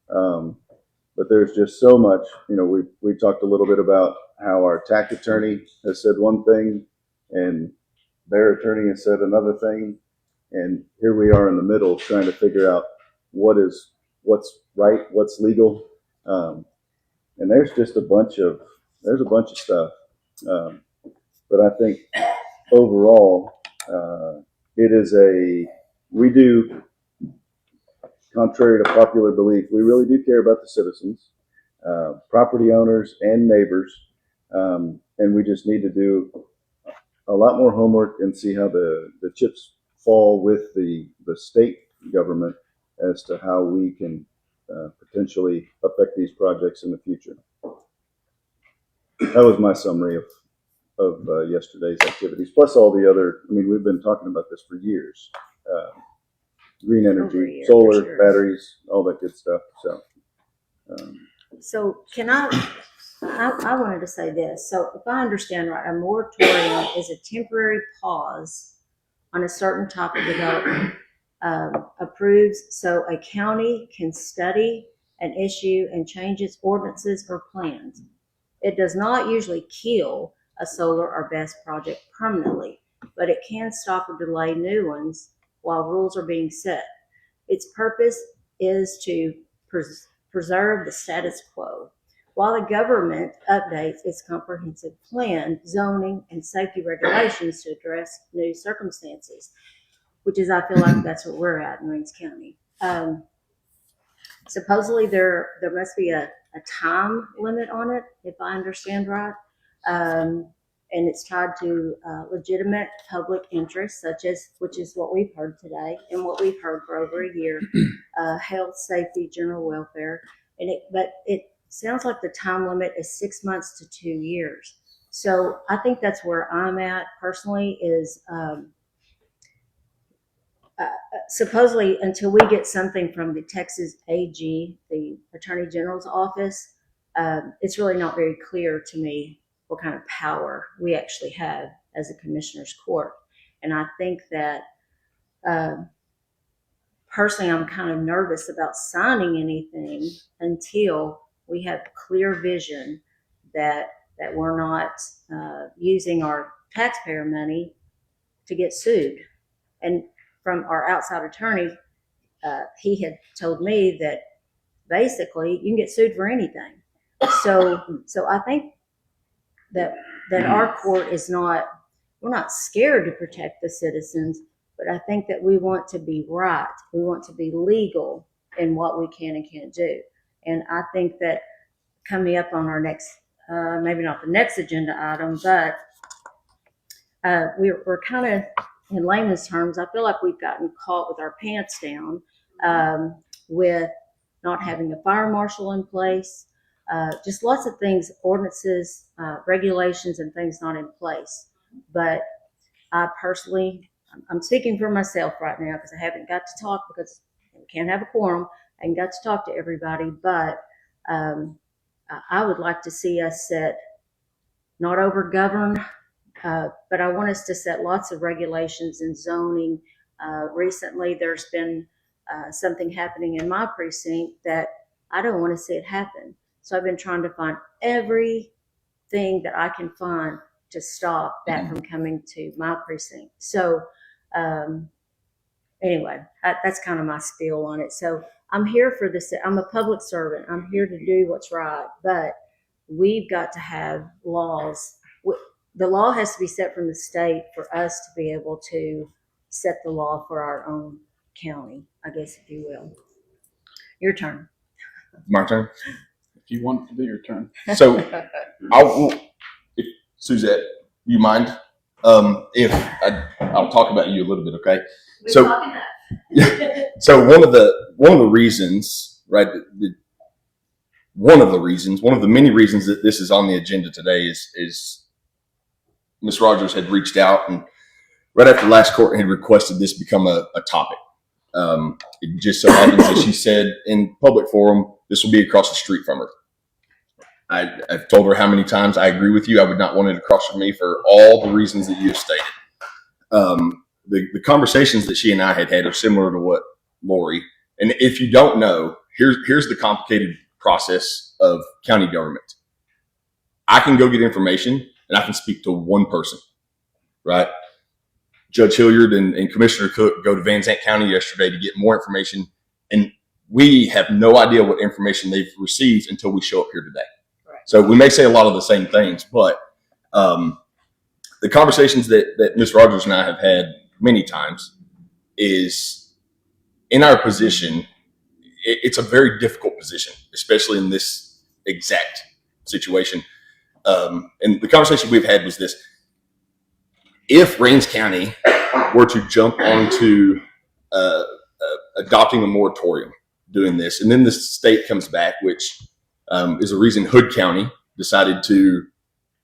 But there's just so much, we talked a little bit about how our tax attorney has said one thing and their attorney has said another thing. And here we are in the middle trying to figure out what's right, what's legal. And there's just a bunch of stuff. But I think overall, we do, contrary to popular belief, we really do care about the citizens, property owners and neighbors. And we just need to do a lot more homework and see how the chips fall with the state government as to how we can potentially affect these projects in the future. That was my summary of yesterday's activities, plus all the other. I mean, we've been talking about this for years. Green Over a energy, year, solar, for sure. batteries, all that good stuff. So, So can I wanted to say this. So if I understand right, a moratorium is a temporary pause on a certain type of development approved so a county can study an issue and change its ordinances or plans. It does not usually kill a solar or BESS project permanently, but it can stop or delay new ones while rules are being set. Its purpose is to preserve the status quo while the government updates its comprehensive plan, zoning, and safety regulations to address new circumstances, which is, I feel like that's what we're at in Rains County. Supposedly there must be a time limit on it, if I understand right. And it's tied to legitimate public interests, which is what we've heard today and what we've heard for over a year, health, safety, general welfare. But it sounds like the time limit is 6 months to 2 years. So I think that's where I'm at personally is supposedly until we get something from the Texas AG, the Attorney General's office, it's really not very clear to me what kind of power we actually have as a commissioner's court. And I think that personally, I'm kind of nervous about signing anything until we have clear vision that we're not using our taxpayer money to get sued. And from our outside attorney, he had told me that basically you can get sued for anything. So I think that our court is not, we're not scared to protect the citizens, but I think that we want to be right. We want to be legal in what we can and can't do. And I think that coming up on our next, maybe not the next agenda item, but we're kind of, in layman's terms, I feel like we've gotten caught with our pants down with not having a fire marshal in place, just lots of things, ordinances, regulations, and things not in place. But I personally, I'm speaking for myself right now because I haven't got to talk because we can't have a quorum. I haven't got to talk to everybody, but I would like to see us set, not over govern, but I want us to set lots of regulations and zoning. Recently, there's been something happening in my precinct that I don't want to see it happen. So I've been trying to find everything that I can find to stop that from coming to my precinct. So anyway, that's kind of my spiel on it. So I'm here for this. I'm a public servant. I'm here to do what's right, but we've got to have laws. The law has to be set from the state for us to be able to set the law for our own county, I guess, if you will. Your turn. My turn. If you want it to be your turn. So, if Suzette, you mind? I'll talk about you a little bit, okay? So, so one of the reasons, right? One of the many reasons that this is on the agenda today is Ms. Rogers had reached out and right after last court had requested this become a topic. It just so happens that she said in public forum, this will be across the street from her. I've told her how many times I agree with you. I would not want it across from me for all the reasons that you have stated. The conversations that she and I had are similar to what Lori, and if you don't know, here's the complicated process of county government. I can go get information and I can speak to one person, right? Judge Hilliard and Commissioner Cook go to Van Zandt County yesterday to get more information, and we have no idea what information they've received until we show up here today. Right. So we may say a lot of the same things, but the conversations that Ms. Rogers and I have had many times is in our position, it's a very difficult position, especially in this exact situation. And the conversation we've had was this: if Rains County were to jump onto adopting a moratorium, doing this, and then the state comes back, which is a reason Hood County decided to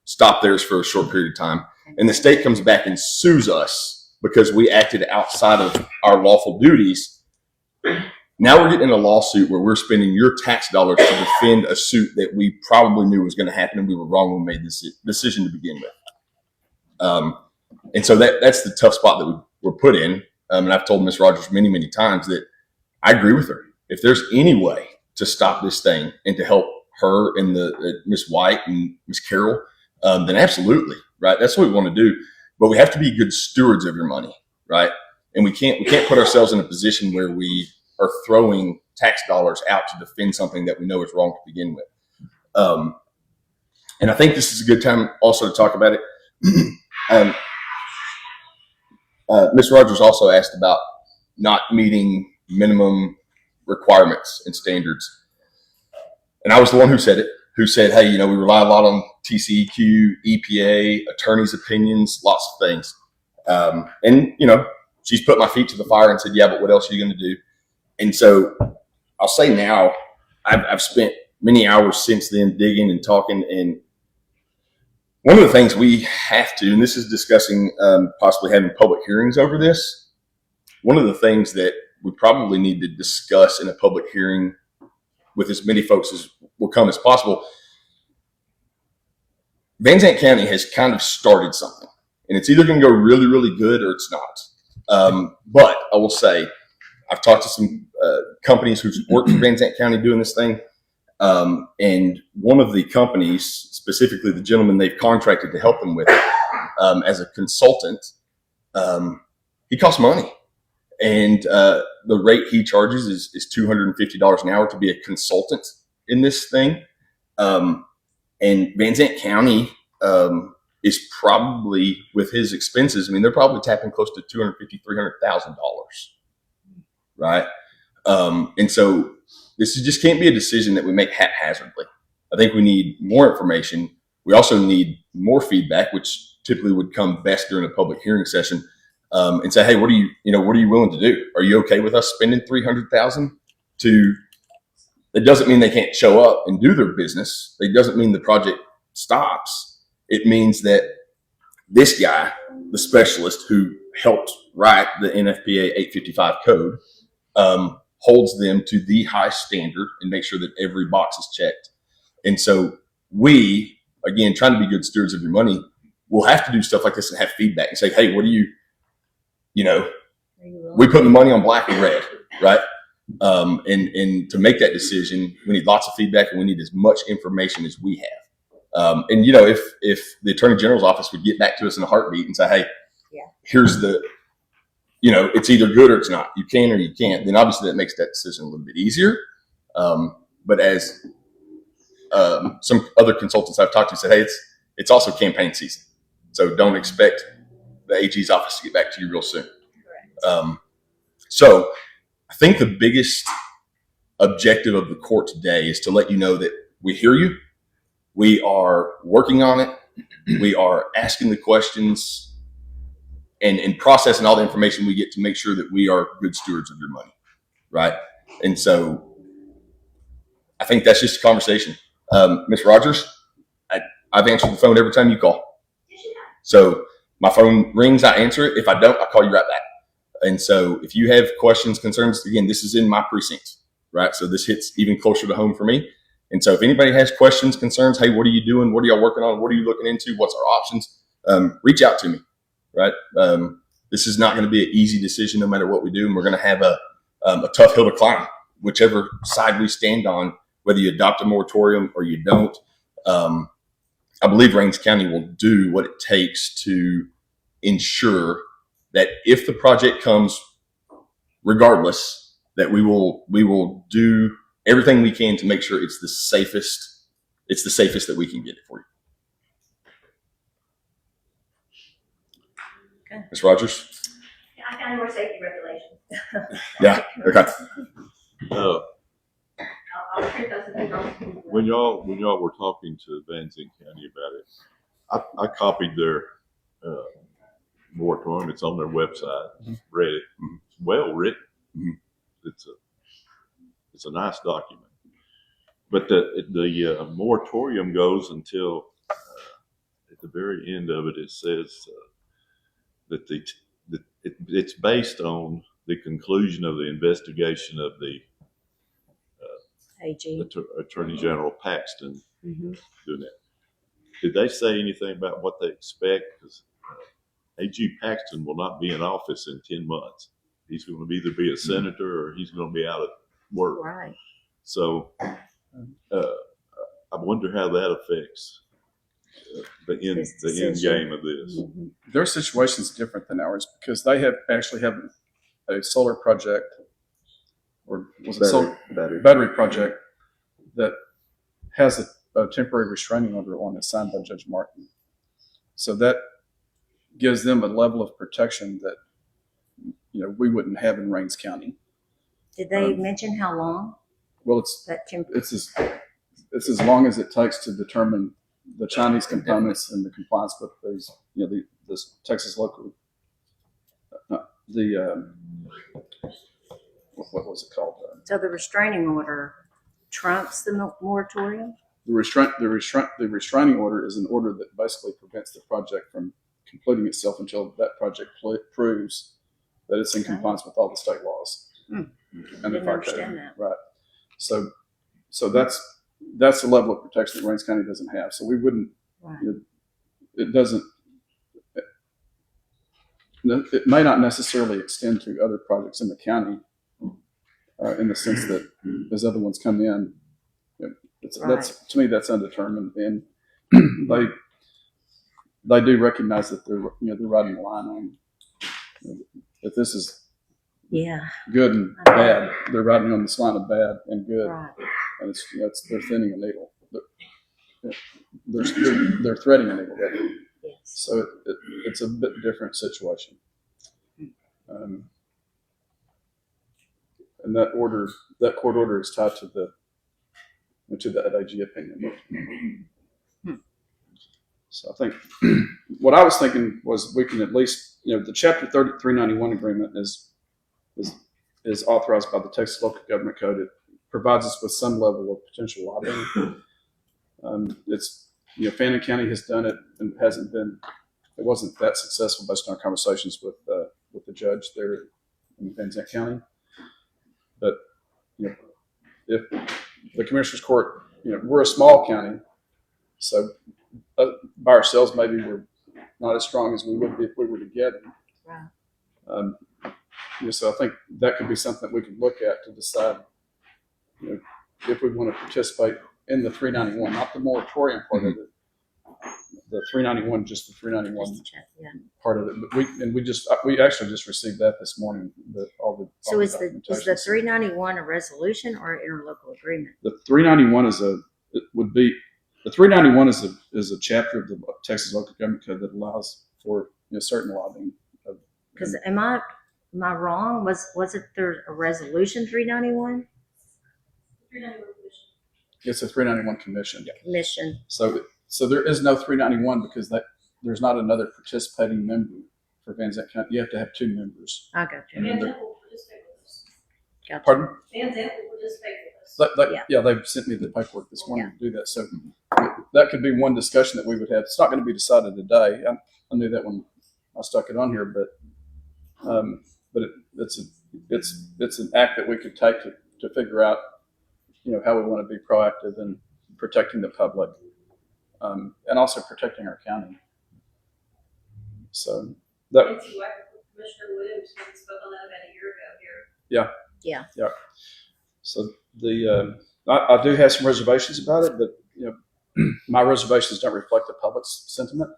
stop theirs for a short period of time, and the state comes back and sues us because we acted outside of our lawful duties. Now we're getting in a lawsuit where we're spending your tax dollars to defend a suit that we probably knew was going to happen, and we were wrong when we made this decision to begin with. And so that's the tough spot that we were put in. And I've told Ms. Rogers many, many times that I agree with her. If there's any way to stop this thing and to help her and the Ms. White and Ms. Carroll, then absolutely, right? That's what we want to do. But we have to be good stewards of your money, right? And we can't put ourselves in a position where we are throwing tax dollars out to defend something that we know is wrong to begin with. And I think this is a good time also to talk about it. Ms. Rogers also asked about not meeting minimum requirements and standards. And I was the one who said it, who said, hey, we rely a lot on TCEQ, EPA, attorneys' opinions, lots of things. And she's put my feet to the fire and said, yeah, but what else are you going to do? And so I'll say now, I've spent many hours since then digging and talking. And one of the things we have to, and this is discussing possibly having public hearings over this, one of the things that we probably need to discuss in a public hearing with as many folks as will come as possible. Van Zandt County has kind of started something, and it's either going to go really, really good or it's not. But I will say, I've talked to some companies who've worked for Van Zandt County doing this thing. And one of the companies, specifically the gentleman they've contracted to help them with it, as a consultant, he costs money. And the rate he charges is $250 an hour to be a consultant in this thing. And Van Zandt County is probably, with his expenses, they're probably tapping close to $250,000, $300,000, right? And so this just can't be a decision that we make haphazardly. I think we need more information. We also need more feedback, which typically would come best during a public hearing session. And say, hey, what are you willing to do? Are you okay with us spending $300,000 to? It doesn't mean they can't show up and do their business. It doesn't mean the project stops. It means that this guy, the specialist who helped write the NFPA 855 code, holds them to the high standard and make sure that every box is checked. And so we, again, trying to be good stewards of your money, we'll have to do stuff like this and have feedback and say, hey, what do you, we put the money on black and red, right? And to make that decision, we need lots of feedback and we need as much information as we have. And if the Attorney General's office would get back to us in a heartbeat and say, hey, here's the, it's either good or it's not. You can or you can't. Then obviously that makes that decision a little bit easier. But as some other consultants I've talked to said, hey, it's also campaign season. So don't expect the AG's office to get back to you real soon. So I think the biggest objective of the court today is to let you know that we hear you. We are working on it. We are asking the questions and processing all the information we get to make sure that we are good stewards of your money, right? And so I think that's just a conversation. Ms. Rogers, I've answered the phone every time you call. So my phone rings, I answer it. If I don't, I'll call you right back. And so if you have questions, concerns, again, this is in my precinct, right? So this hits even closer to home for me. And so if anybody has questions, concerns, hey, what are you doing? What are y'all working on? What are you looking into? What's our options? Reach out to me, right? This is not going to be an easy decision no matter what we do. And we're going to have a tough hill to climb, whichever side we stand on, whether you adopt a moratorium or you don't. I believe Rains County will do what it takes to ensure that if the project comes, regardless, that we will do everything we can to make sure it's the safest that we can get it for you. Okay. Ms. Rogers? I found more safety regulations. Yeah. Okay. I'll print those and put those. When y'all were talking to Van Zandt County about it, I copied their moratorium. It's on their website. Read it. It's well written. it's a nice document. But the moratorium goes until at the very end of it. It says that it's based on the conclusion of the investigation of the AG. Attorney General Paxton Mhm. doing that. Did they say anything about what they expect? Because AG Paxton will not be in office in 10 months. He's going to either be a senator or he's going to be out of work. Right. So I wonder how that affects the end game of this. Mhm. Their situation's different than ours because they actually have a solar project, or was it battery project that has a temporary restraining order on it signed by Judge Martin. So that gives them a level of protection that we wouldn't have in Rains County. Did they mention how long Well, that it's as long as it takes to determine the Chinese components and the compliance with these, this Texas local, what was it called? so the restraining order trumps the moratorium? The restraining order is an order that basically prevents the project from completing itself until that project proves that it's in compliance with all the state laws and the Didn't fire code. understand that. Right. So that's the level of protection that Rains County doesn't have. So we wouldn't. Right. It doesn't. It may not necessarily extend to other projects in the county, in the sense that as other ones come in, that's to me that's undetermined, and they do recognize that they're riding the line on if this is good and bad. They're riding on this line of bad and good, Right. and they're thinning a needle. They're threading a needle. Yes. So it's a bit different situation. And that court order is tied to that AG opinion. So I think what I was thinking was we can at least, the Chapter 391 agreement is authorized by the Texas Local Government Code. It provides us with some level of potential lobbying. Fannin County has done it and it wasn't that successful based on our conversations with the judge there in Van Zandt County. But if the Commissioner's Court, we're a small county, so by ourselves maybe we're not as strong as we would be if we were together. Right. So I think that could be something that we could look at to decide if we want to participate in the 391, not the moratorium part of it. The 391, just the 391 part of it. But we actually just received that this morning. So is the 391 a resolution or an interlocal agreement? The 391 is a chapter of the Texas Local Government Code that allows for certain lobbying. Because am I wrong? Was it there a resolution 391? It's a 391 commission. Commission. So there is no 391 because there's not another participating member for Van Zandt County. You have to have two members. I got you. Van Zandt will participate with us. Gotcha. Pardon? Van Zandt will participate with us. Yeah, they've sent me the paperwork this morning to do that. So that could be one discussion that we would have. It's not going to be decided today. I knew that when I stuck it on here, but it's an act that we could take to figure out, how we want to be proactive in protecting the public, and also protecting our county. So that. Commissioner Williams spoke on that about a year ago here. Yeah. So I do have some reservations about it, but my reservations don't reflect the public's sentiment.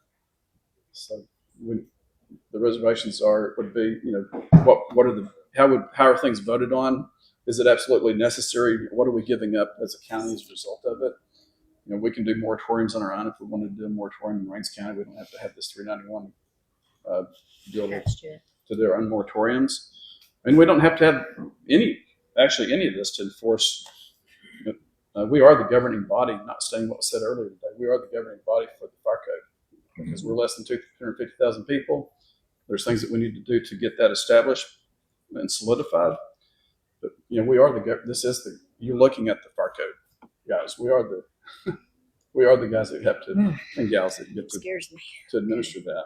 So the reservations would be how are things voted on? Is it absolutely necessary? What are we giving up as a county as a result of it? We can do moratoriums on our own if we want to do a moratorium in Rains County. We don't have to have this 391 deal to do our own moratoriums. And we don't have to have any of this to enforce. We are the governing body, not saying what was said earlier today. We are the governing body for the fire code because we're less than 250,000 people. There's things that we need to do to get that established and solidified. But we are you're looking at the fire code guys. We are the guys that have to, and gals that get Scares me. to administer that.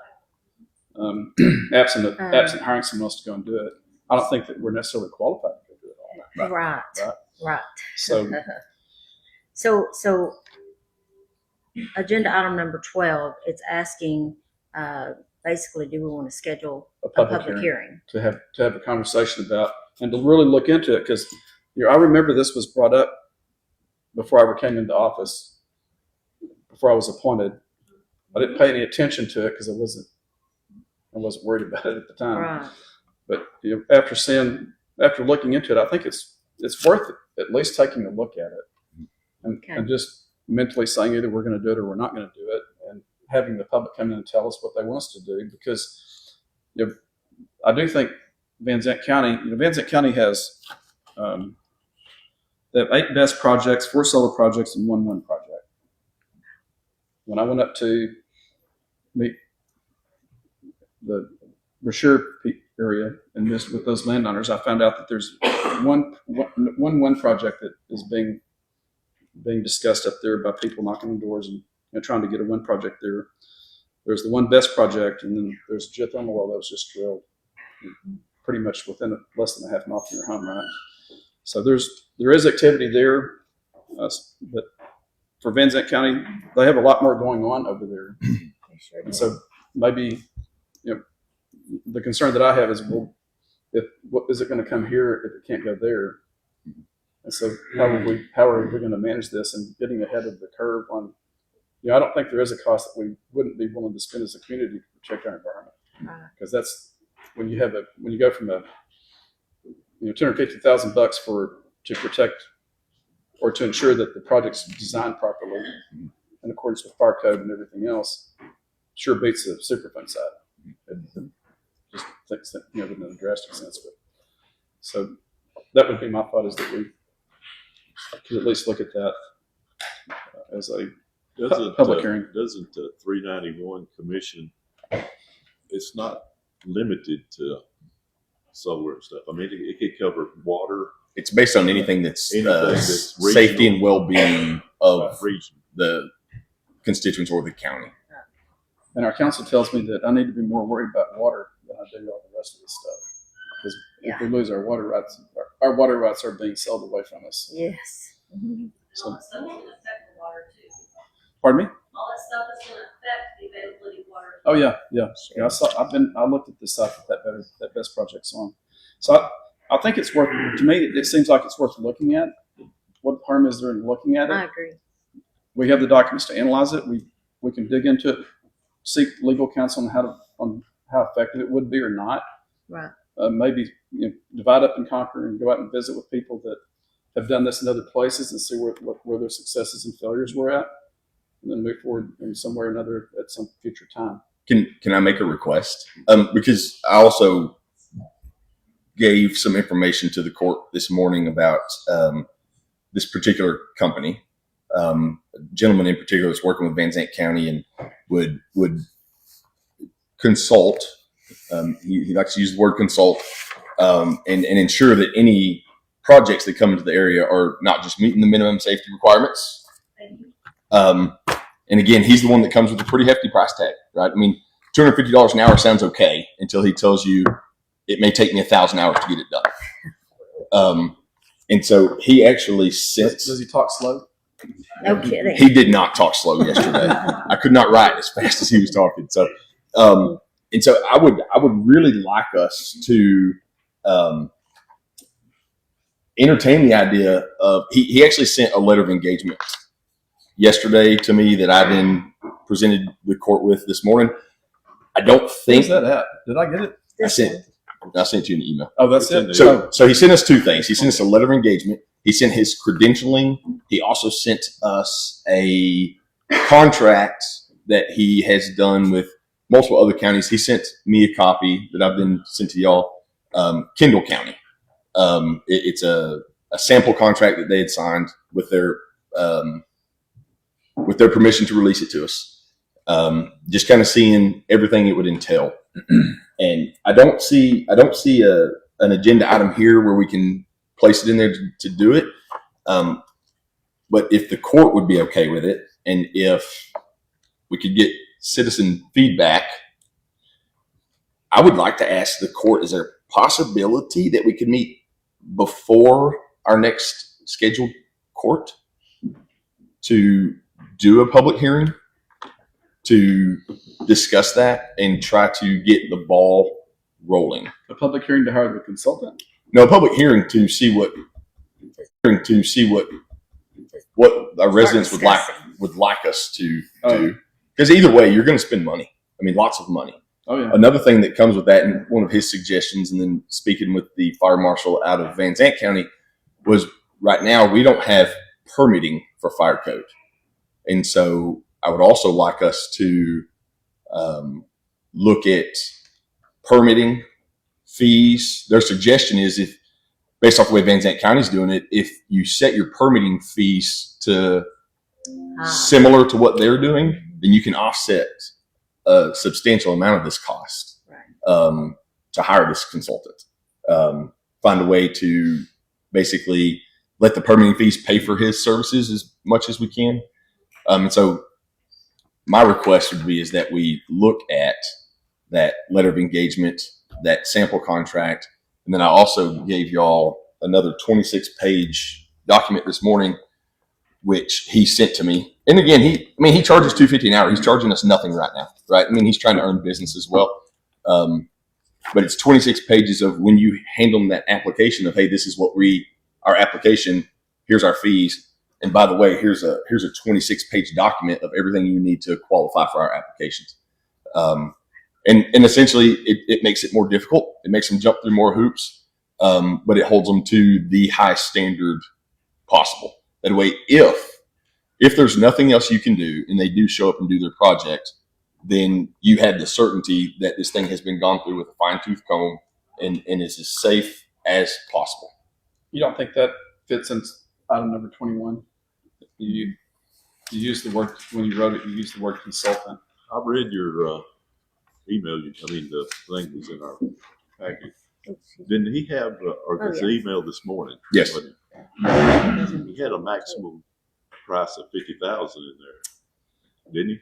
Absent hiring someone else to go and do it, I don't think that we're necessarily qualified to go do it all. Right. Right. So So agenda item number 12, it's asking, basically, do we want to schedule a a public public hearing? to have a conversation about and to really look into it, because I remember this was brought up before I ever came into office, before I was appointed. I didn't pay any attention to it because I wasn't worried about it at the time. Right. But after looking into it, I think it's worth it, at least taking a look at it, and just mentally saying either we're going to do it or we're not going to do it, and having the public come in and tell us what they want us to do. Because I do think Van Zant County has they have 8 BESS projects, 4 solar projects, and 1 wind project. When I went up to meet the Brashear area and missed with those landowners, I found out that there's one wind project that is being discussed up there by people knocking on doors and trying to get a wind project there. There's the one BESS project, and then there's a geothermal well that was just drilled pretty much within less than a half mile from your home, right? So there is activity there, but for Van Zant County, they have a lot more going on over there. And so maybe, the concern that I have is, what is it going to come here if it can't go there? And so how are we going to manage this and getting ahead of the curve on, I don't think there is a cost that we wouldn't be willing to spend as a community to protect our environment. Because that's when you go from $250,000 to protect or to ensure that the project's designed properly in accordance with fire code and everything else, sure beats the Superfund side. Just thinks that, in a drastic sense. But so that would be my thought, is that we could at least look at that as a public hearing. Doesn't the 391 commission, it's not limited to solar and stuff. I mean, it could cover water. It's based on anything that's, That's safety regional. and well-being of Region. the constituents or the county. And our council tells me that I need to be more worried about water than I do all the rest of this stuff. Because if we lose our water rights, our water rights are being sold away from us. Yes. So, All that stuff is gonna affect the water too. pardon me? All that stuff is gonna affect the availability of water. Oh yeah. I looked at the site that BESS project's on. So I think it's worth, to me, it seems like it's worth looking at. What harm is there in looking at it? I agree. We have the documents to analyze it. We can dig into it, seek legal counsel on how effective it would be or not. Right. Maybe divide up and conquer and go out and visit with people that have done this in other places and see where their successes and failures were at, and then move forward in some way or another at some future time. Can I make a request? Because I also gave some information to the court this morning about this particular company. A gentleman in particular is working with Van Zant County and would consult. He likes to use the word consult and ensure that any projects that come into the area are not just meeting the minimum safety requirements. And again, he's the one that comes with a pretty hefty price tag, right? I mean, $250 an hour sounds okay until he tells you it may take me 1,000 hours to get it done. And so he actually sent. Does he talk slow? No kidding. He did not talk slow yesterday. I could not write as fast as he was talking. So, and so I would really like us to entertain the idea of. He actually sent a letter of engagement yesterday to me that I then presented the court with this morning. I don't think Where's that at? Did I get it? I sent you an email. Oh, that's it. So he sent us 2 things. He sent us a letter of engagement. He sent his credentialing. He also sent us a contract that he has done with multiple other counties. He sent me a copy that I've been sent to y'all. Kendall County. It's a sample contract that they had signed with their permission to release it to us. Just kind of seeing everything it would entail. And I don't see an agenda item here where we can place it in there to do it. But if the court would be okay with it, and if we could get citizen feedback, I would like to ask the court, is there a possibility that we could meet before our next scheduled court to do a public hearing to discuss that and try to get the ball rolling? A public hearing to hire the consultant. No, a public hearing to see what our residents would like us to do. Because either way, you're going to spend money. I mean, lots of money. Oh yeah. Another thing that comes with that, and one of his suggestions, and then speaking with the fire marshal out of Van Zandt County, was right now we don't have permitting for fire code. And so I would also like us to look at permitting fees. Their suggestion is, if based off the way Van Zandt County is doing it, if you set your permitting fees to similar to what they're doing, then you can offset a substantial amount of this cost to hire this consultant. Find a way to basically let the permitting fees pay for his services as much as we can. And so my request would be is that we look at that letter of engagement, that sample contract, and then I also gave y'all another 26-page document this morning, which he sent to me. And again, he charges $250 an hour. He's charging us nothing right now, right? I mean, he's trying to earn business as well. But it's 26 pages of when you hand them that application of, hey, this is what our application, here's our fees. And by the way, here's a 26-page document of everything you need to qualify for our applications. And essentially it makes it more difficult. It makes them jump through more hoops. But it holds them to the highest standard possible. That way, if there's nothing else you can do and they do show up and do their project, then you have the certainty that this thing has been gone through with a fine-tooth comb and is as safe as possible. You don't think that fits in item number 21? You use the word, when you wrote it, you used the word consultant. I read your email. The thing was in our package. Didn't he have, or his email this morning? Yes. He had a maximum price of $50,000 in there, didn't he?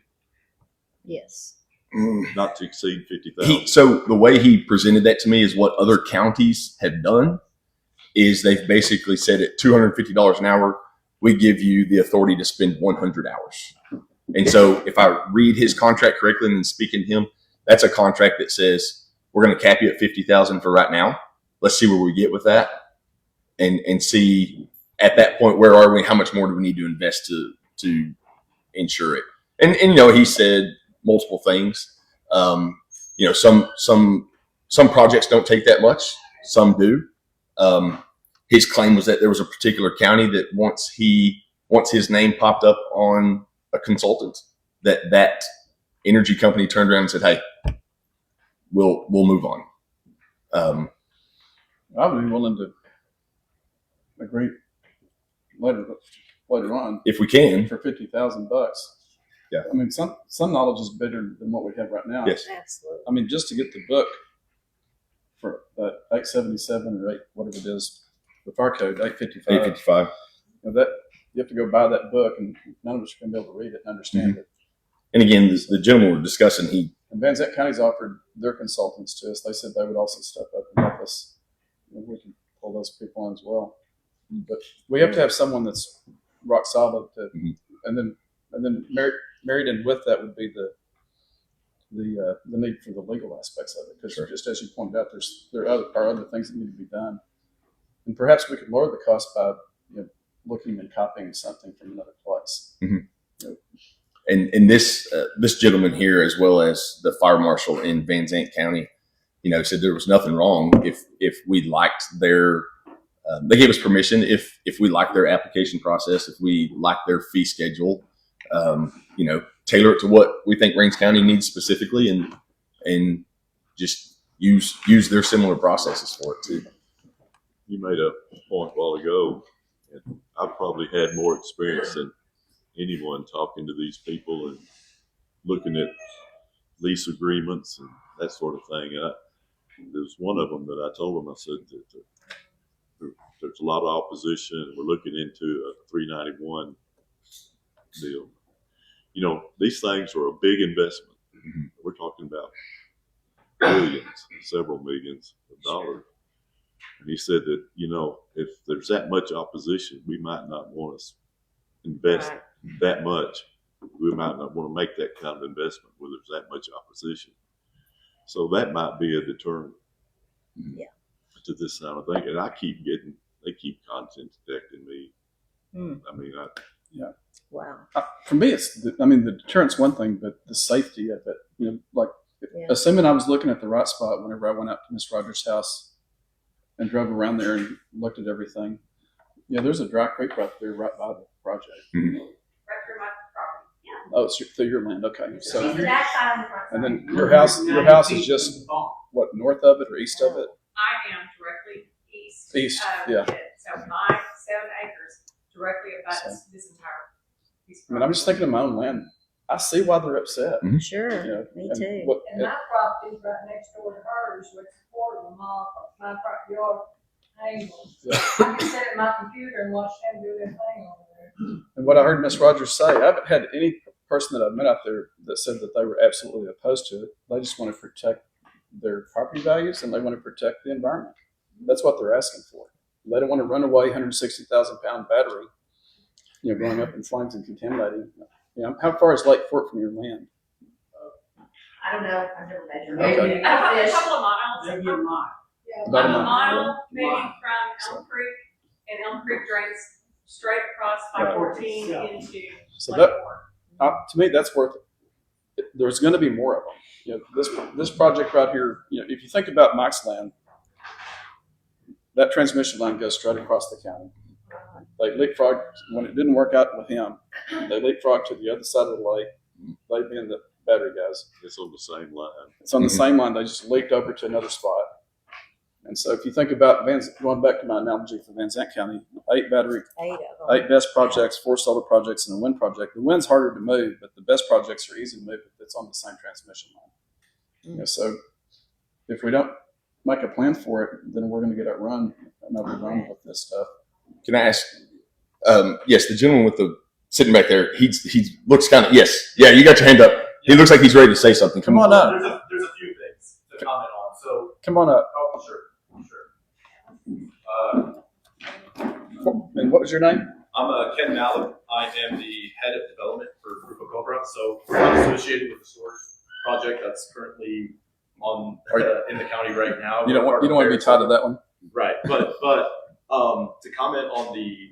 Yes. Not to exceed $50,000. So the way he presented that to me is what other counties have done is they've basically said at $250 an hour, we give you the authority to spend 100 hours. And so if I read his contract correctly and speaking to him, that's a contract that says, we're going to cap you at 50,000 for right now. Let's see where we get with that and see at that point, where are we? How much more do we need to invest to insure it? And he said multiple things. Some projects don't take that much. Some do. His claim was that there was a particular county that once his name popped up on a consultant, that energy company turned around and said, hey, we'll move on. I would be willing to agree later on If we can. for $50,000. Yeah. I mean, some knowledge is better than what we have right now. Yes. Absolutely. I mean, just to get the book for that 877 or 8, whatever it is, the fire code 855. 855. That you have to go buy that book, and none of us are going to be able to read it and understand it. And again, the gentleman we're discussing, And Van Zandt County's offered their consultants to us. They said they would also step up and help us. We can pull those people in as well. But we have to have someone that's rock solid. And then married in with that would be the need for the legal aspects of it. Because just as you pointed out, there are other things that need to be done. And perhaps we could lower the cost by looking and copying something from another place. and this gentleman here, as well as the fire marshal in Van Zandt County, said there was nothing wrong if we liked their. They gave us permission if we liked their application process, if we liked their fee schedule, tailor it to what we think Rains County needs specifically, and just use their similar processes for it too. You made a point a while ago, and I've probably had more experience than anyone talking to these people and looking at lease agreements and that sort of thing. There's one of them that I told them, I said that there's a lot of opposition. We're looking into a 391 deal. You know, these things are a big investment. We're talking about millions, several millions of dollars. And he said that, you know, if there's that much opposition, we might not want to invest that much. We might not want to make that kind of investment where there's that much opposition. So that might be a deterrent to this kind of thing. And they keep contacting me. I mean, Wow. For me, the deterrent's one thing, but the safety of it, you know, like assuming I was looking at the right spot whenever I went out to Miss Rogers' house and drove around there and looked at everything. Yeah, there's a dry creek right there, right by the project. Right through my property. Yeah. Oh, it's through your land. Okay, so She's the backside of the front. and then your house is just what, north of it or east of it? I am directly east. East, of yeah. it. So my 7 acres directly abuts this entire piece of I mean, I'm just thinking of my own land. I see why they're upset. Sure. You know, Me and too. what- And my property's right next door to hers, which is a quarter of a mile from my front yard angle. I can sit at my computer and watch them do their thing over there. And what I heard Miss Rogers say, I haven't had any person that I've met out there that said that they were absolutely opposed to it. They just want to protect their property values and they want to protect the environment. That's what they're asking for. They don't want to run away 160,000 pound battery, you know, going up in flames and contaminating. You know, how far is Lake Fort from your land? I don't know, I've never measured. Okay. About a Fish. couple of miles. Yeah, About a I'm a mile. mile maybe from Elm Creek, and Elm Creek drains straight across 514 into So Lake that, Fort. to me, that's worth it. There's going to be more of them. You know, this project right here, you know, if you think about Mike's land, that transmission line goes straight across the county. They leapfrogged, when it didn't work out with him, they leapfrogged to the other side of the lake. They being the battery guys. it's on the same line. It's on the same line. They just leaked over to another spot. And so if you think about going back to my analogy for Van Zant County, 8 battery, 8 of them. 8 best projects, 4 solar projects, and a wind project. The wind's harder to move, but the best projects are easy to move if it's on the same transmission line. You know, so if we don't make a plan for it, then we're going to get overrun with this stuff. Can I ask? Yes, the gentleman with the sitting back there. He looks kind of yes. Yeah, you got your hand up. He looks like he's ready to say something. Come on up. There's a few things to comment on. So, Come on up. oh, sure. And what was your name? I'm Ken Mallett. I am the head of development for Grupo Cobra. So we're not associated with the storage project that's currently on in the county right now. You don't want to be tied to that one. Right, but to comment on the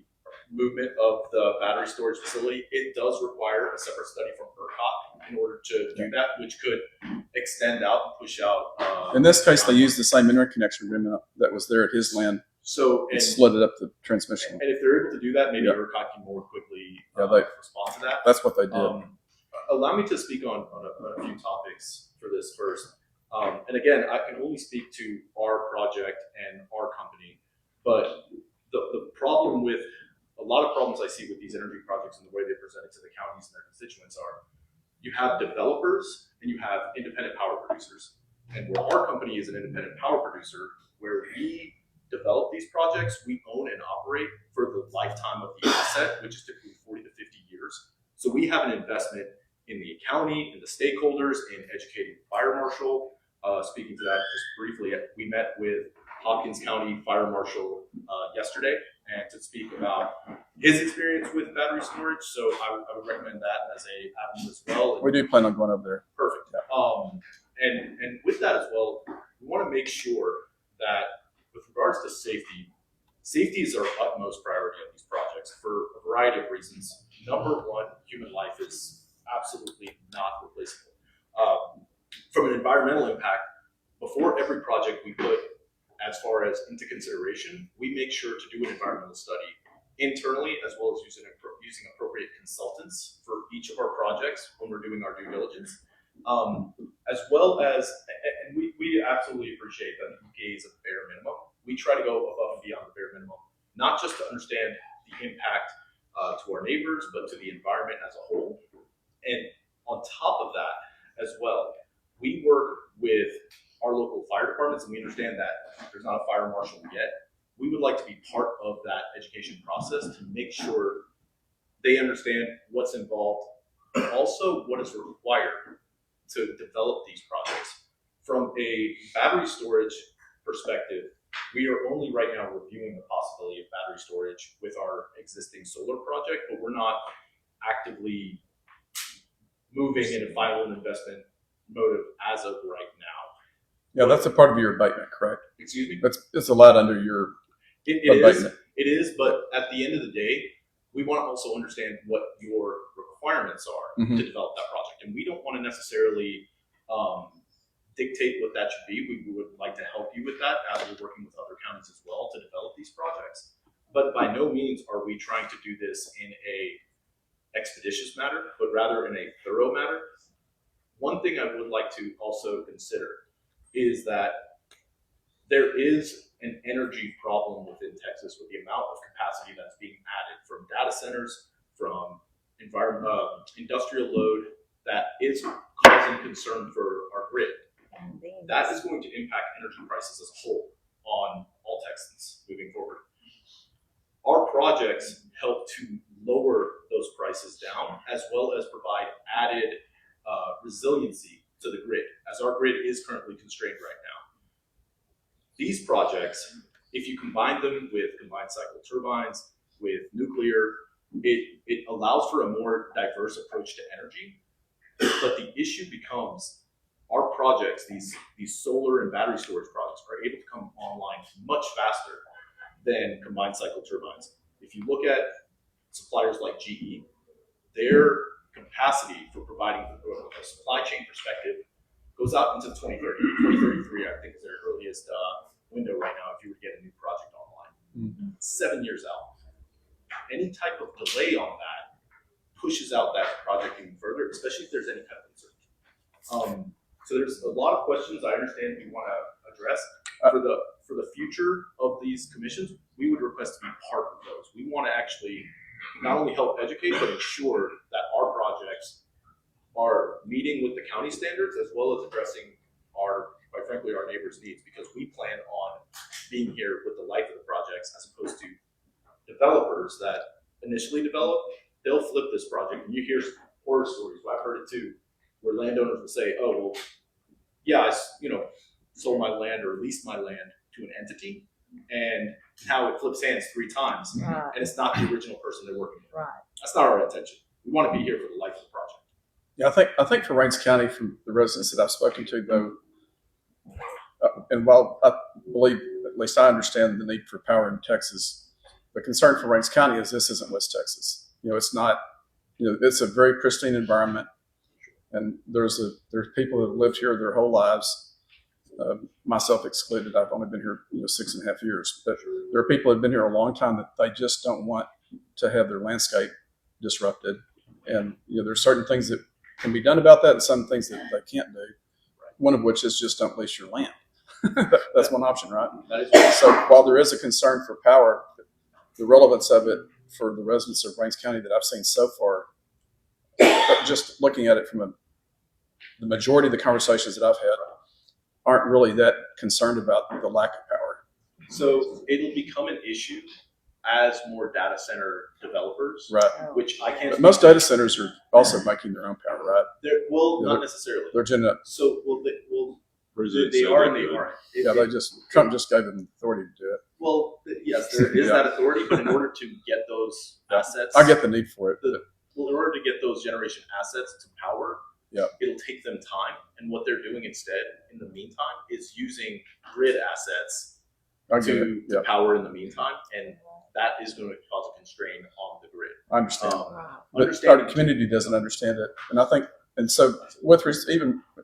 movement of the battery storage facility, it does require a separate study from ERCOT in order to do that, which could extend out and push out. In this case, they used the same interconnection agreement that was there at his land So and slid it up the transmission line. And if they're able to do that, maybe Yeah. ERCOT can more quickly respond to that. That's what they did. Allow me to speak on a few topics for this first. And again, I can only speak to our project and our company, but the problem with a lot of problems I see with these energy projects and the way they present it to the counties and their constituents are, you have developers and you have independent power producers. And where our company is an independent power producer, where we develop these projects, we own and operate for the lifetime of the asset, which is typically 40 to 50 years. So we have an investment in the county, in the stakeholders, in educating the fire marshal. Speaking to that just briefly, we met with Hopkins County Fire Marshal yesterday and to speak about his experience with battery storage. So I would recommend that as a avenue as well. We do plan on going over there. Perfect. And with that as well, we want to make sure that with regards to safety, safety is our utmost priority on these projects for a variety of reasons. Number one, human life is absolutely not replaceable. From an environmental impact, before every project we put as far as into consideration, we make sure to do an environmental study internally as well as using appropriate consultants for each of our projects when we're doing our due diligence. As well as, and we absolutely appreciate that EPA is a bare minimum. We try to go above and beyond the bare minimum, not just to understand the impact to our neighbors, but to the environment as a whole. And on top of that as well, we work with our local fire departments, and we understand that there's not a fire marshal yet. we would like to be part of that education process to make sure they understand what's involved, but also what is required to develop these projects. From a battery storage perspective, we are only right now reviewing the possibility of battery storage with our existing solar project, but we're not actively moving in a final investment motive as of right now. Yeah, that's a part of your abatement, correct? Excuse me? It's allowed under your abatement. It is, but at the end of the day, we want to also understand what your requirements are Mhm. to develop that project. And we don't want to necessarily dictate what that should be. We would like to help you with that as we're working with other counties as well to develop these projects. But by no means are we trying to do this in a expeditious manner, but rather in a thorough manner. One thing I would like to also consider is that there is an energy problem within Texas with the amount of capacity that's being added from data centers, from industrial load that is causing concern for our grid. That is going to impact energy prices as a whole on all Texans moving forward. Our projects help to lower those prices down, as well as provide added resiliency to the grid, as our grid is currently constrained right now. These projects, if you combine them with combined cycle turbines, with nuclear, it allows for a more diverse approach to energy. But the issue becomes our projects, these solar and battery storage projects, are able to come online much faster than combined cycle turbines. If you look at suppliers like GE, their capacity for providing a supply chain perspective goes out into 2030. 2033, I think, is their earliest window right now if you were to get a new project online. Mhm. 7 years out. Any type of delay on that pushes out that project even further, especially if there's any kind of uncertainty. So there's a lot of questions I understand we want to address. For the future of these commissions, we would request to be part of those. We want to actually not only help educate, but ensure that our projects are meeting with the county standards as well as addressing quite frankly, our neighbors' needs, because we plan on being here with the life of the projects as opposed to developers that initially develop. They'll flip this project, and you hear horror stories. I've heard it too, where landowners will say, "Oh, well, yeah, I sold my land or leased my land to an entity, and now it flips hands 3 times, Right. and it's not the original person they're working with." Right. That's not our intention. We want to be here for the life of the project. Yeah, I think for Rains County, from the residents that I've spoken to, though, and while I believe, at least I understand the need for power in Texas, the concern for Rains County is this isn't West Texas. It's not. It's a very pristine environment, and there's people that have lived here their whole lives, myself excluded. I've only been here 6.5 years, but there are people that have been here a long time that they just don't want to have their landscape disrupted. And there's certain things that can be done about that, and some things that they can't do. One of which is just don't lease your land. That's one option, right? That is So while there is a concern for power, the relevance of it for the residents of Rains County that I've seen so far, just looking at it from the majority of the conversations that I've had, aren't really that concerned about the lack of power. So it'll become an issue as more data center developers, Right. which I can't. But most data centers are also making their own power, right? Not necessarily. They're generating. So they are and they aren't. Trump just gave them the authority to do it. Well, yes, there is that authority, but in order to get those assets, I get the need for it. in order to get those generation assets to power, Yeah. it'll take them time. And what they're doing instead, in the meantime, is using grid assets I get it. to Yeah, power in the meantime, and that is going to cause a constraint on the grid. I understand. Um, But our understanding community doesn't understand it, and I think, and so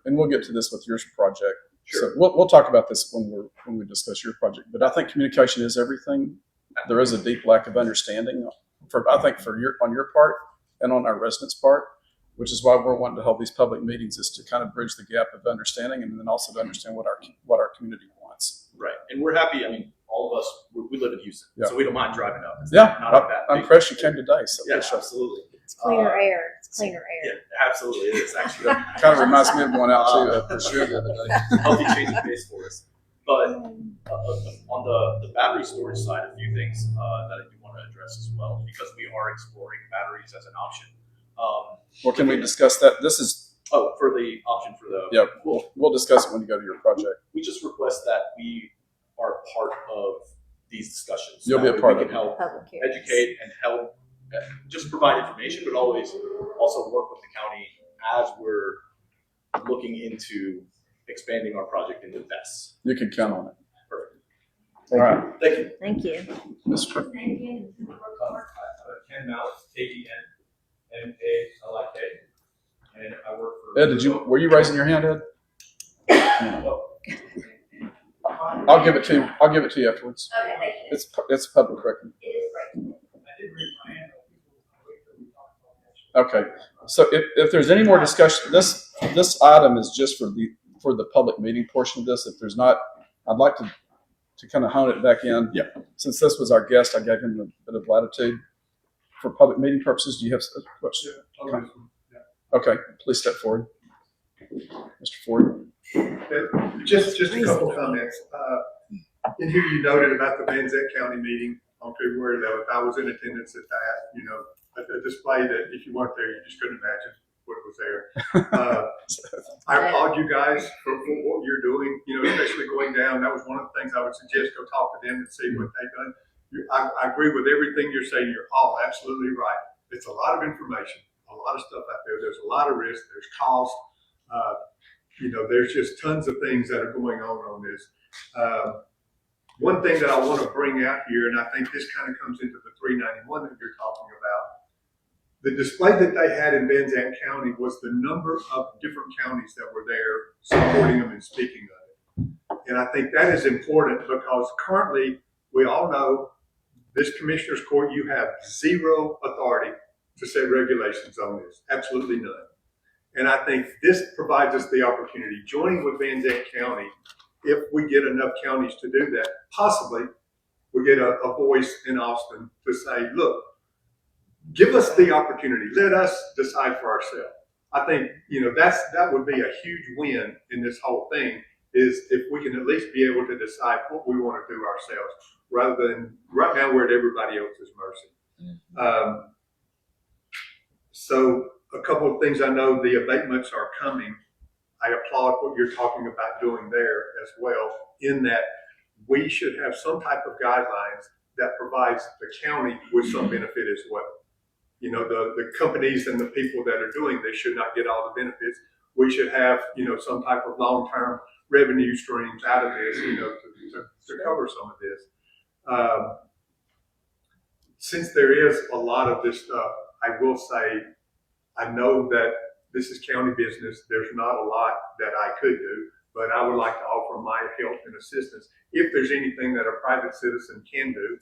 and we'll get to this with your project. Sure. So we'll talk about this when we discuss your project. But I think communication is everything. There is a deep lack of understanding on your part and on our residents' part, which is why we're wanting to hold these public meetings, is to kind of bridge the gap of understanding, and then also to understand what our community wants. Right, and we're happy. I mean, all of us, we live in Houston, Yeah. so we don't mind driving up. It's Yeah, not a bad I'm thing. impressed you came today. So Yeah, appreciate it. absolutely. It's cleaner air. It's cleaner air. Yeah, absolutely, it is actually. Kind of reminds me of going out to for sure the other day. Healthy change of pace for us. But on on the battery storage side, a few things that I do want to address as well, because we are exploring batteries as an option. Or can we discuss that? This is, For the option for the yeah, we'll discuss it when you go to your project. we just request that we are part of these discussions. You'll be a That way part we of can it. help Public hearings. educate and help, just provide information, but always also work with the county as we're looking into expanding our project into BESS. You can count on it. Perfect. All right, Thank you. Thank you. Mr. Ken Mallett, KENMALIK, and I work for. Ed, were you raising your hand, Ed? I'll give it to you. I'll give it to you afterwards. Okay, thank you. It's public record. It is great. I did raise my hand. Okay, so if there's any more discussion, this item is just for the public meeting portion of this. If there's not, I'd like to kind of hone it back in. Yeah. Since this was our guest, I gave him a bit of latitude. For public meeting purposes, do you have a question? Okay, please step forward. Mr. Ford. Just a couple comments. In here you noted about the Van Zant County meeting on February 11th. I was in attendance at that, a display that if you weren't there, you just couldn't imagine what was there. I applaud you guys for what you're doing, especially going down. That was one of the things I would suggest, go talk to them and see what they've done. I agree with everything you're saying. You're all absolutely right. It's a lot of information, a lot of stuff out there. There's a lot of risk. There's cost. There's just tons of things that are going on this. One thing that I want to bring out here, and I think this kind of comes into the 391 that you're talking about, the display that they had in Van Zant County was the number of different counties that were there supporting them and speaking of it. And I think that is important because currently we all know this Commissioner's Court, you have zero authority to set regulations on this, absolutely none. And I think this provides us the opportunity, joining with Van Zant County, if we get enough counties to do that, possibly we get a voice in Austin to say, look, give us the opportunity. Let us decide for ourselves. I think, that would be a huge win in this whole thing, is if we can at least be able to decide what we want to do ourselves, rather than right now we're at everybody else's mercy. So a couple of things I know, the abatements are coming. I applaud what you're talking about doing there as well, in that we should have some type of guidelines that provides the county with some benefit as well. The companies and the people that are doing this should not get all the benefits. We should have, some type of long-term revenue streams out of this, to cover some of this. Since there is a lot of this stuff, I will say, I know that this is county business. There's not a lot that I could do, but I would like to offer my help and assistance. If there's anything that a private citizen can do,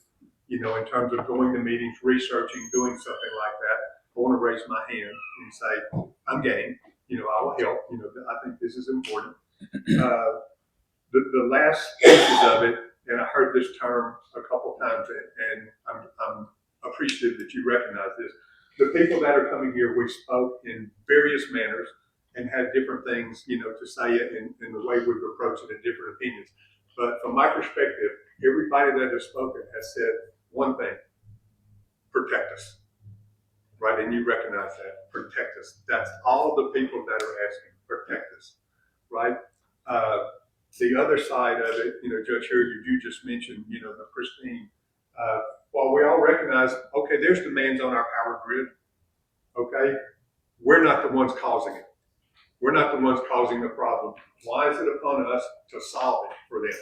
in terms of going to meetings, researching, doing something like that, I want to raise my hand and say, I'm game. I will help. I think this is important. The last pieces of it, and I heard this term a couple times, and I'm appreciative that you recognize this. The people that are coming here, we spoke in various manners and had different things, to say it in the way we've approached it and different opinions. But from my perspective, everybody that has spoken has said one thing: protect us. Right? And you recognize that. Protect us. That's all the people that are asking. Protect us. Right? The other side of it, Judge Hilliard, you just mentioned, the pristine. While we all recognize, okay, there's demands on our power grid, okay, we're not the ones causing it. We're not the ones causing the problem. Why is it upon us to solve it for them?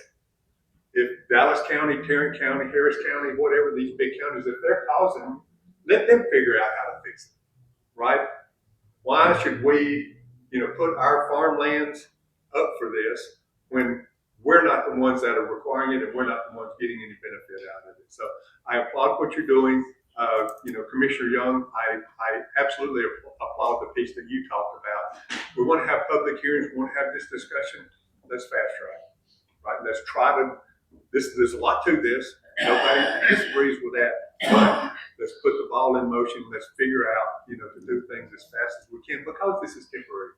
If Dallas County, Tarrant County, Harris County, whatever these big counties, if they're causing them, let them figure out how to fix it, right? Why should we, put our farmlands up for this when we're not the ones that are requiring it and we're not the ones getting any benefit out of it? So I applaud what you're doing. Commissioner Young, I absolutely applaud the piece that you talked about. We want to have public hearings. We want to have this discussion. Let's fast track, right? Let's try to, there's a lot to this. Nobody disagrees with that. But let's put the ball in motion. Let's figure out, to do things as fast as we can, because this is temporary.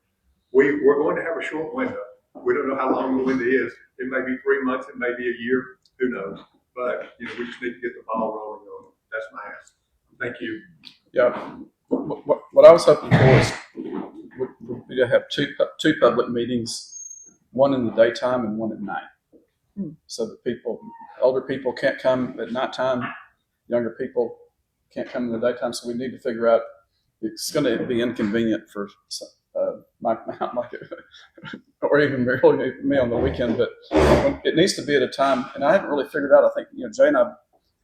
We're going to have a short window. We don't know how long the window is. It may be 3 months. It may be a year. who knows? But, you know, we just need to get the ball rolling on it. That's my ask. Thank you. Yeah. What I was hoping for is we to have two public meetings, one in the daytime and one at night. So that older people can't come at nighttime, younger people can't come in the daytime. So we need to figure out, it's going to be inconvenient for Mike, or even really me on the weekend, but it needs to be at a time. And I haven't really figured out, I think, Jay and I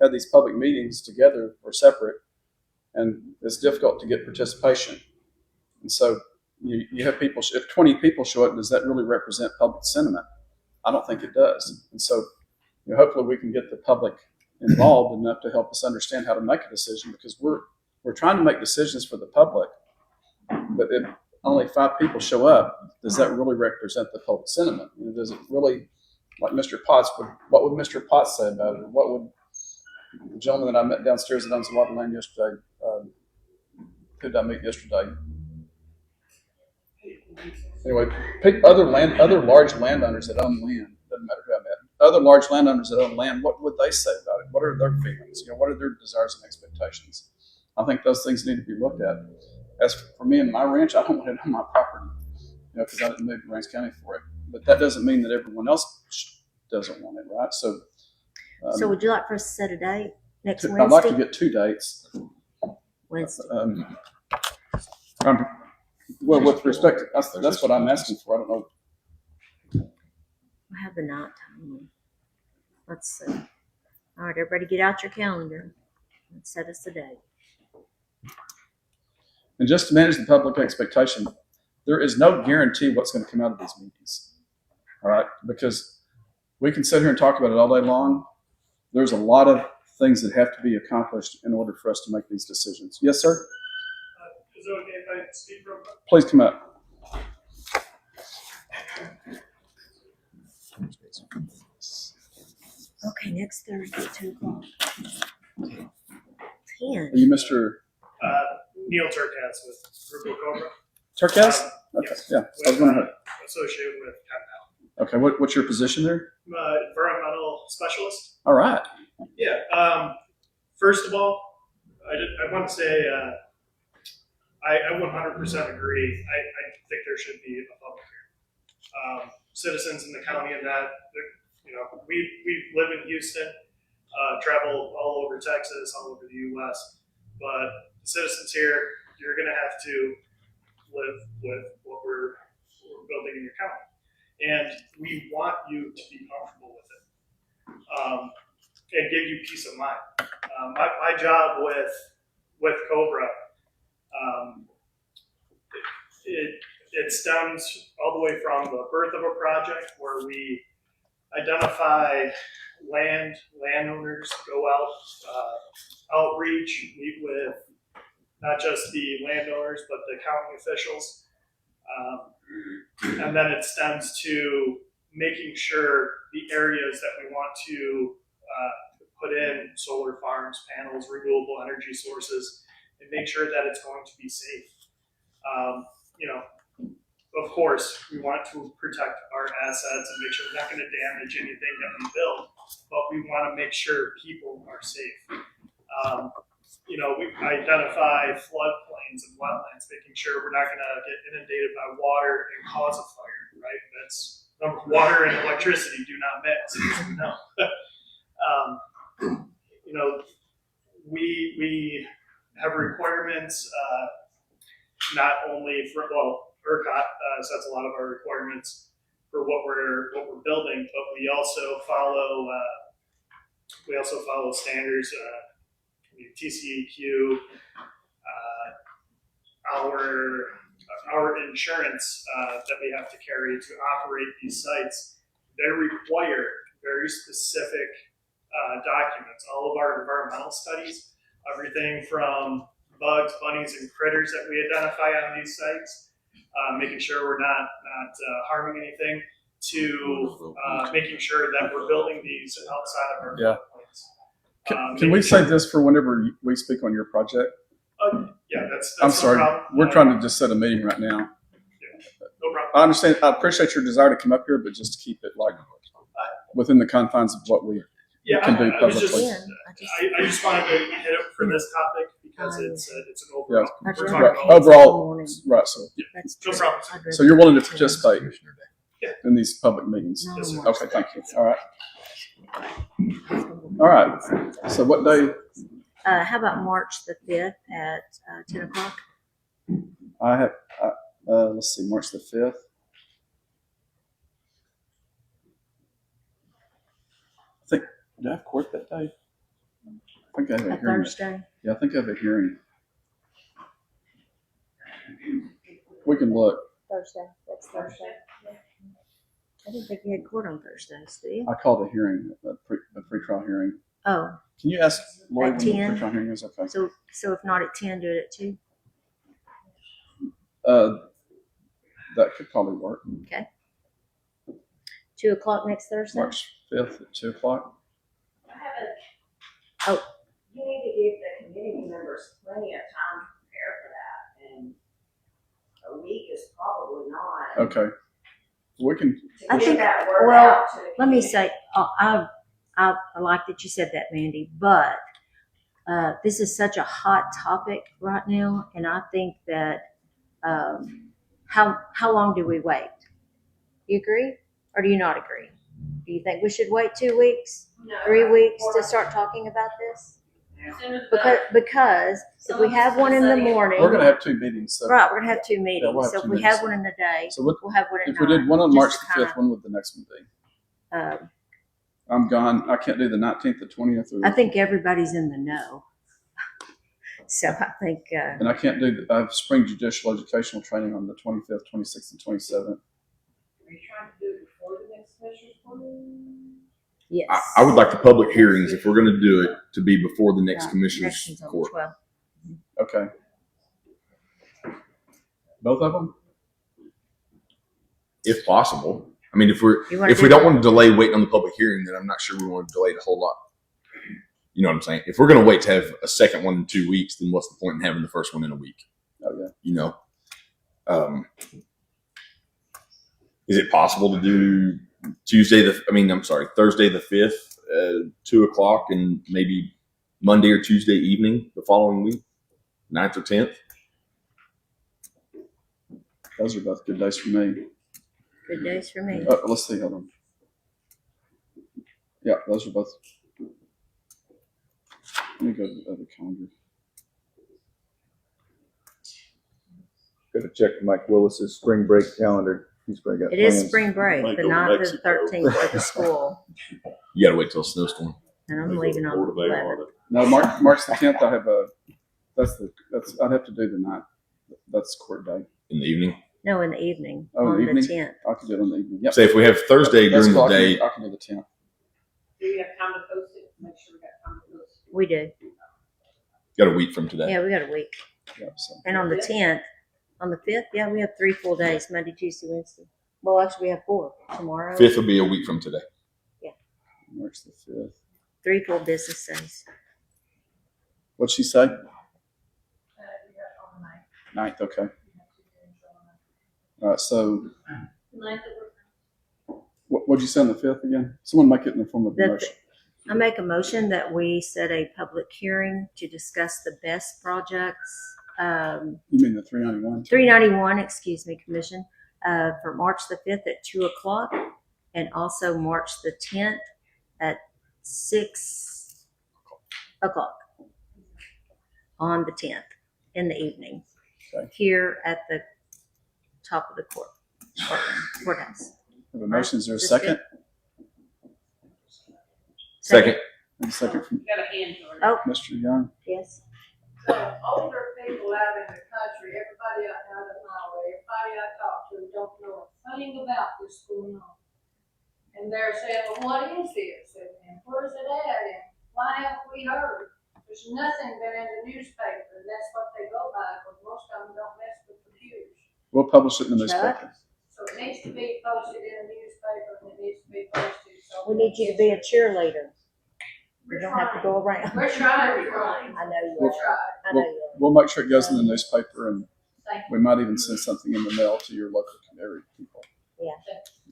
had these public meetings together or separate, and it's difficult to get participation. And so you have people, if 20 people show up, does that really represent public sentiment? I don't think it does. And so hopefully we can get the public involved enough to help us understand how to make a decision, because we're trying to make decisions for the public. But if only 5 people show up, does that really represent the public sentiment? Does it really, like Mr. Potts, what would Mr. Potts say about it? Or what would the gentleman that I met downstairs that owns a lot of land yesterday, who did I meet yesterday? Anyway, pick other large landowners that own land. Doesn't matter who I met. Other large landowners that own land, what would they say about it? What are their feelings? What are their desires and expectations? I think those things need to be looked at. As for me and my ranch, I don't want it on my property, because I didn't move to Ranch County for it. But that doesn't mean that everyone else doesn't want it, right? So would you like for us to set a date next Wednesday? I'd like to get 2 dates. Wednesday. Well, with respect to that's what I'm asking for. I don't know. We'll have the nighttime one. Let's see. All right, everybody get out your calendar and set us a date. And just to manage the public expectation, there is no guarantee what's going to come out of these meetings. All right, because we can sit here and talk about it all day long. There's a lot of things that have to be accomplished in order for us to make these decisions. Yes, sir? Is it okay if I speak real quick? Please come up. Okay, next Thursday at 2 o'clock. 10. Are you Mr. Neil Turkaz with Grupo Cobra. Turkaz? Okay, Yes. yeah. I was going to. Associated with Cat Okay, what's your position there? environmental specialist. All right. Yeah. First of all, I want to say I 100% agree. I think there should be a public hearing. Citizens in the county and that, we live in Houston, travel all over Texas, all over the U.S., but the citizens here, you're going to have to live with what we're building in your county. And we want you to be comfortable with it and give you peace of mind. My job with Cobra, it stems all the way from the birth of a project where we identify landowners, go out, outreach, meet with not just the landowners, but the county officials. And then it stems to making sure the areas that we want to put in solar farms, panels, renewable energy sources, and make sure that it's going to be safe. Of course, we want to protect our assets and make sure we're not going to damage anything that we build, but we want to make sure people are safe. We identify floodplains and wetlands, making sure we're not going to get inundated by water and cause a fire, right? That's water and electricity do not mix, as we know. We have requirements, not only for, ERCOT sets a lot of our requirements for what we're building, but we also follow standards, TCEQ, our insurance that we have to carry to operate these sites. They require very specific documents. All of our environmental studies, everything from bugs, bunnies, and critters that we identify on these sites, making sure we're not harming anything, to making sure that we're building these outside of our floodplains. Can we say this for whenever we speak on your project? Yeah, that's I'm no sorry. problem. We're trying to just set a meeting right now. No problem. I understand. I appreciate your desire to come up here, but just to keep it like within the confines of what we Yeah, can do I was just, publicly. I just wanted to hit up for this topic because it's an overall. Yeah. We're talking Right. about Overall, right, so, no problem. so you're willing to participate Yeah. in these public meetings? Yes, sir. Okay, thank you. All right. All right. So what day? How about March the 5th at 10 o'clock? I have, let's see, March the 5th. I think, do I have court that day? I think I have a A hearing. Thursday? Yeah, I think I have a hearing. We can look. Thursday, that's Thursday. I didn't think you had court on Thursdays, do you? I called a hearing, a pre-trial hearing. Oh, Can you ask Lloyd At when the 10? pre-trial hearing is? Okay. so if not at 10, do it at 2? That could probably work. Okay. 2 o'clock next Thursday? March 5th at 2 o'clock. Oh. You need to give the community members plenty of time to prepare for that, and a week is probably not. Okay. We can, I get think, that word well, out to the let me community. say, I like that you said that, Mandy, but this is such a hot topic right now, and I think that how long do we wait? You agree, or do you not agree? Do you think we should wait 2 weeks, No, 3 I- weeks to start talking about this? Sooner the better. Because if we have one in the morning, we're going to have 2 meetings. So right, we're gonna have 2 meetings. we'll have So if 2 we meetings. have one in the day, So what, we'll have one at if we did one on just March to the kinda, 5th, when would the next one be? um, I'm gone. I can't do the 19th, the 20th, or, I think everybody's in the know. So I think, and I can't do, I have spring judicial educational training on the 25th, 26th, and 27th. Are you trying to do it before the next commissioners court? yes. I would like the public hearings, if we're going to do it, to be before the next Right, commissioner's next one's on the court. 12th. Okay. Both of them? If possible. I mean, if You wanna we do don't that? want to delay waiting on the public hearing, then I'm not sure we want to delay it a whole lot. You know what I'm saying? If we're going to wait to have a second one in 2 weeks, then what's the point in having the first one in a week? Oh, yeah. You know, is it possible to do Thursday the 5th, 2 o'clock, and maybe Monday or Tuesday evening the following week, 9th or 10th? Those are both good days for me. Good days for me. Let's see. Hold on. Yeah, those are both. Let me go to the other calendar. Got to check Mike Willis's spring break calendar. He's probably got It is plans. spring break, Might the go to 9th and Mexico. 13th for the school, You got to wait till a snowstorm. and I'm leaving on the 11th. No, March the 10th. I have I'd have to do the 9th. That's court day. In the evening. No, in the evening, Oh, in on the the evening? 10th. I could do it on the evening. Yep. Say if we have Thursday That's during cool. the day, I can do the 10th. Do you have time to post it? Make sure we got time to post it. We do. got a week from today. Yeah, we got a week. Yep. So And on the 10th, on the 5th, yeah, we have 3 full days, Monday, Tuesday, Wednesday. Well, actually, we have 4 tomorrow. 5th will be a week from today. March the 5th. 3 full business days. What'd she say? You got on the 9th. 9th. Okay. You have 2 hearings on the 9th. All right. So Ninth of what'd you say on the 5th again? Someone make it in the form of a The- motion. I make a motion that we set a public hearing to discuss the best projects, You mean the 391? 391, excuse me, Commission, for March the 5th at 2 o'clock, and also March the 10th at 6 o'clock on the 10th in the evening, Okay. here at the top of the courthouse. Have a motion. Is there a Just second? Second. And a second from You got a hand for it. Oh, Mr. Young. yes. So older people out in the country, everybody out of my way, everybody I talk to don't know a thing about this going on. And they're saying, well, what is this? And where's it at? And why haven't we heard? There's nothing been in the newspaper, and that's what they go by, because most of them don't mess with computers. We'll publish it in the Chuck? newspaper. So it needs to be posted in the newspaper, and it needs to be posted, so. We need you to be a cheerleader. You We're don't have to trying. go around. We're trying, we're trying. I know you We're are. trying. I know you are. We'll make sure it goes in the newspaper, and Thank we might even send something in the mail to your local area people. Yeah.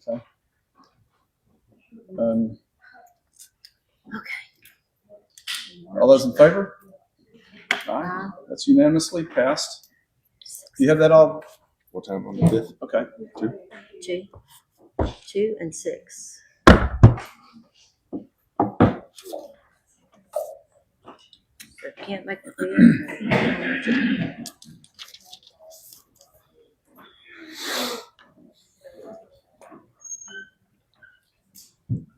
Okay. Okay. All those in favor? Aye. That's unanimously passed. Do you have that all? What time on the 5th? Okay. 2 and 6. If you can't make the 5th.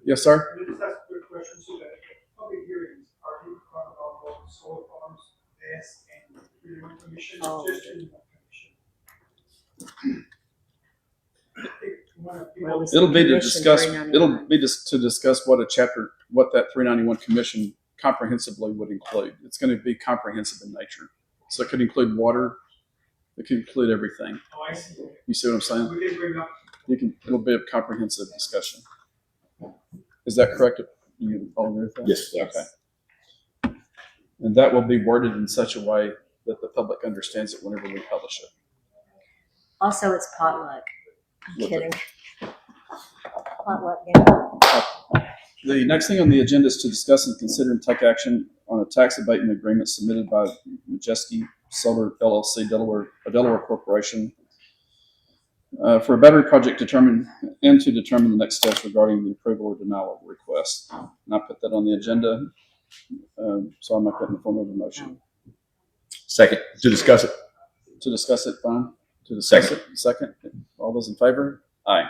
Yes, sir. Can I just ask a quick question? So that public hearings, are you talking about both solar farms, this, and the commission, Oh. just in the commission? Well, we It'll be to Commission discuss. 391. It'll be just to discuss what that 391 commission comprehensively would include. It's going to be comprehensive in nature, so it could include water. It could include everything. Oh, I see. You see what I'm saying? We did bring up, It'll be a comprehensive discussion. Is that correct? You all agree with that? Yes. Okay. And that will be worded in such a way that the public understands it whenever we publish it. Also, it's potluck. I'm kidding. Potluck dinner. The next thing on the agenda is to discuss and consider and take action on a tax abatement agreement submitted by Majeski Solar LLC, a Delaware corporation, for a battery project to determine the next steps regarding the approval or denial of the request. And I put that on the agenda, so I'll make that in the form of a motion. Second, to discuss it. To discuss it, fine. To discuss it, second. All those in favor? Aye.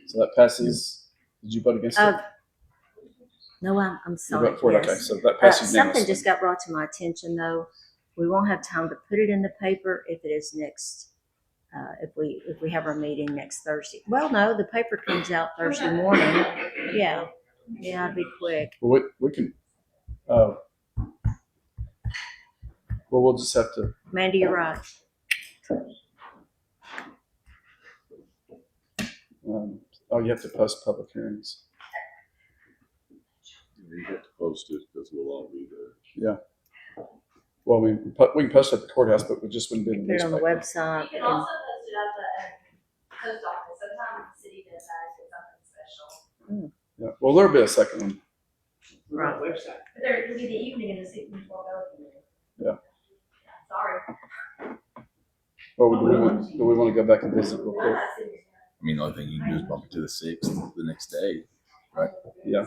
So that passes. Did you vote against it? No, I'm You sorry. vote for it? Okay, yes. so that passes Something unanimously. just got brought to my attention, though. We won't have time to put it in the paper if it is next, if we have our meeting next Thursday. Well, no, the paper comes out Thursday morning. Yeah, it'll be quick. Well, we can, well, we'll just have to, Mandy, you're right. you have to post public hearings. You have to post it because we'll all be there. Yeah. Well, we can post it at the courthouse, but we just wouldn't be in the Put it on the newspaper. website. You can also post it at the post office. Sometimes the city does that if it's something special. Yeah. Well, there'll be a second one. Right. website. But there will be the evening and the city will go. Yeah. Sorry. Well, do we want to go back and visit real quick? I mean, the only thing you can do is bump it to the 6th the next day. Yeah.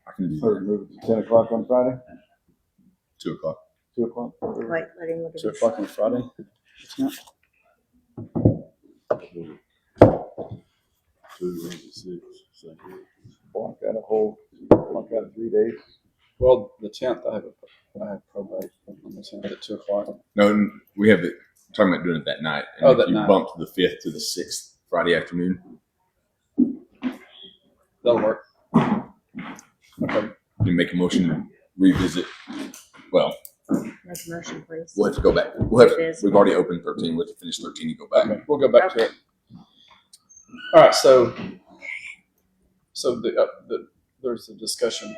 I can do So move it to 10 o'clock on Friday, 2 o'clock. 2 o'clock. Wait, let him look at 2 this. o'clock on Friday? Yeah. 2 and 6. So, Block out 3 days. Well, the 10th, I have probate on the 10th at 2 o'clock. No, we have it. I'm talking about doing it that night. And Oh, if that you night. bump the 5th to the 6th Friday afternoon, That'll work. Okay. you make a motion to revisit. Well, Make a motion, please. we'll have to go back. Revisit. We've already opened 13. We'll have to finish 13 and go back. Okay, we'll go back to it. All right, so there's a discussion.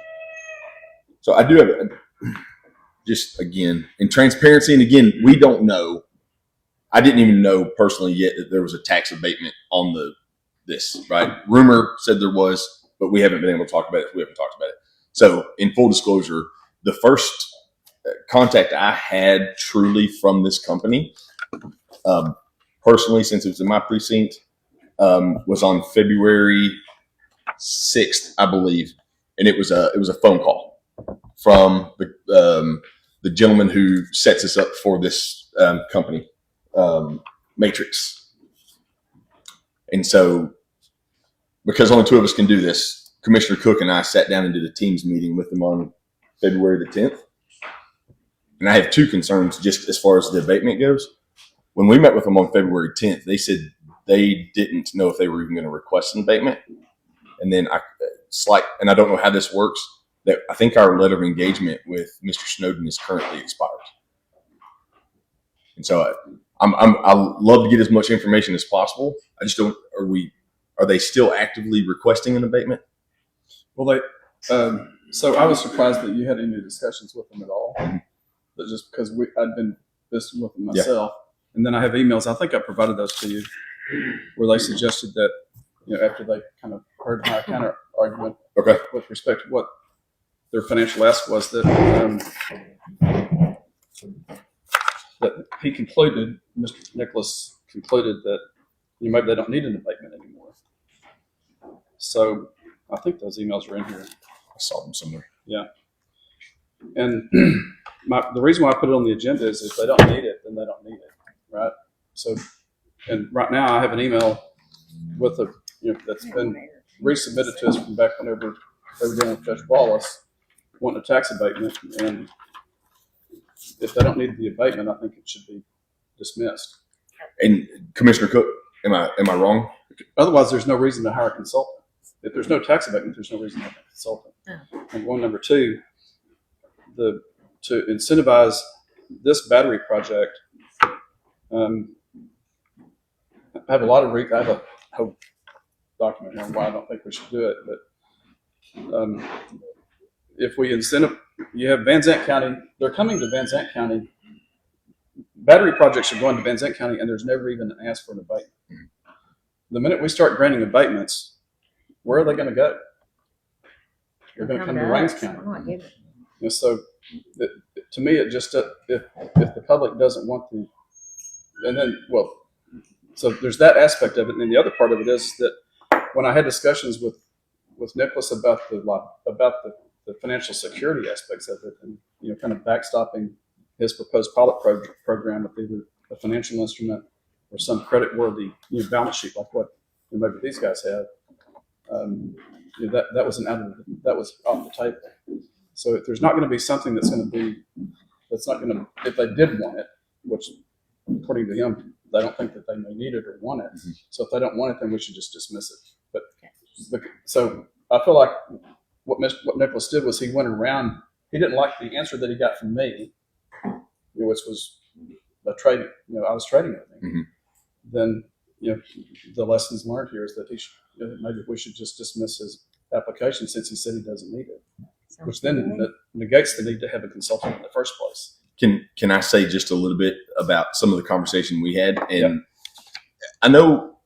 So I do have just again in transparency, and again, we don't know. I didn't even know personally yet that there was a tax abatement on this. Right? Rumor said there was, but we haven't been able to talk about it. We haven't talked about it. So, in full disclosure, the first contact I had truly from this company, personally, since it was in my precinct, was on February 6th, I believe, and it was a phone call from the gentleman who sets us up for this company, Matrix. And so, because only two of us can do this, Commissioner Cook and I sat down and did a Teams meeting with them on February the 10th. And I have two concerns just as far as the abatement goes. When we met with them on February 10th, they said they didn't know if they were even going to request an abatement. And then and I don't know how this works, that I think our letter of engagement with Mr. Snowden is currently expired. And so I love to get as much information as possible. I just don't, are they still actively requesting an abatement? Well, so I was surprised that you had any discussions with them at all. But just because I'd been visiting with them myself, and then I have emails. I think I provided those to you, where they suggested that after they kind of heard my counter argument. Okay. With respect to what their financial ask was, that he concluded, Mr. Nicholas concluded that maybe they don't need an abatement anymore. So I think those emails are in here. I saw them somewhere. Yeah. And the reason why I put it on the agenda is if they don't need it, then they don't need it, right? So, and right now I have an email with that's been resubmitted to us from back whenever they were dealing with Judge Wallace, wanting a tax abatement, and if they don't need the abatement, I think it should be dismissed. And Commissioner Cook, am I wrong? Otherwise, there's no reason to hire a consultant. If there's no tax abatement, there's no reason to hire a consultant. And one, number two, to incentivize this battery project, I have a lot of I have a whole document here on why I don't think we should do it, but if we you have Van Zandt County, they're coming to Van Zandt County. Battery projects are going to Van Zandt County, and there's never even an ask for an abatement. The minute we start granting abatements, where are they going to go? They're going to come to Rains County. So to me, it just if the public doesn't want and then so there's that aspect of it, and then the other part of it is that when I had discussions with Nicholas about the financial security aspects of it, and kind of backstopping his proposed pilot program with either a financial instrument or some credit-worthy balance sheet like what maybe these guys have, that was off the table. So if there's not going to be something that's not going to, if they did want it, which according to him, they don't think that they may need it or want it. Mm-hmm. So if they don't want it, then we should just dismiss it. But so I feel like what Nicholas did was he went around. He didn't like the answer that he got from me, which was a trade. I was trading with him. Mm-hmm. Then the lessons learned here is that maybe we should just dismiss his application since he said he doesn't need it, which then negates the need to have a consultant in the first place. Can I say just a little bit about some of the conversation we had? And I know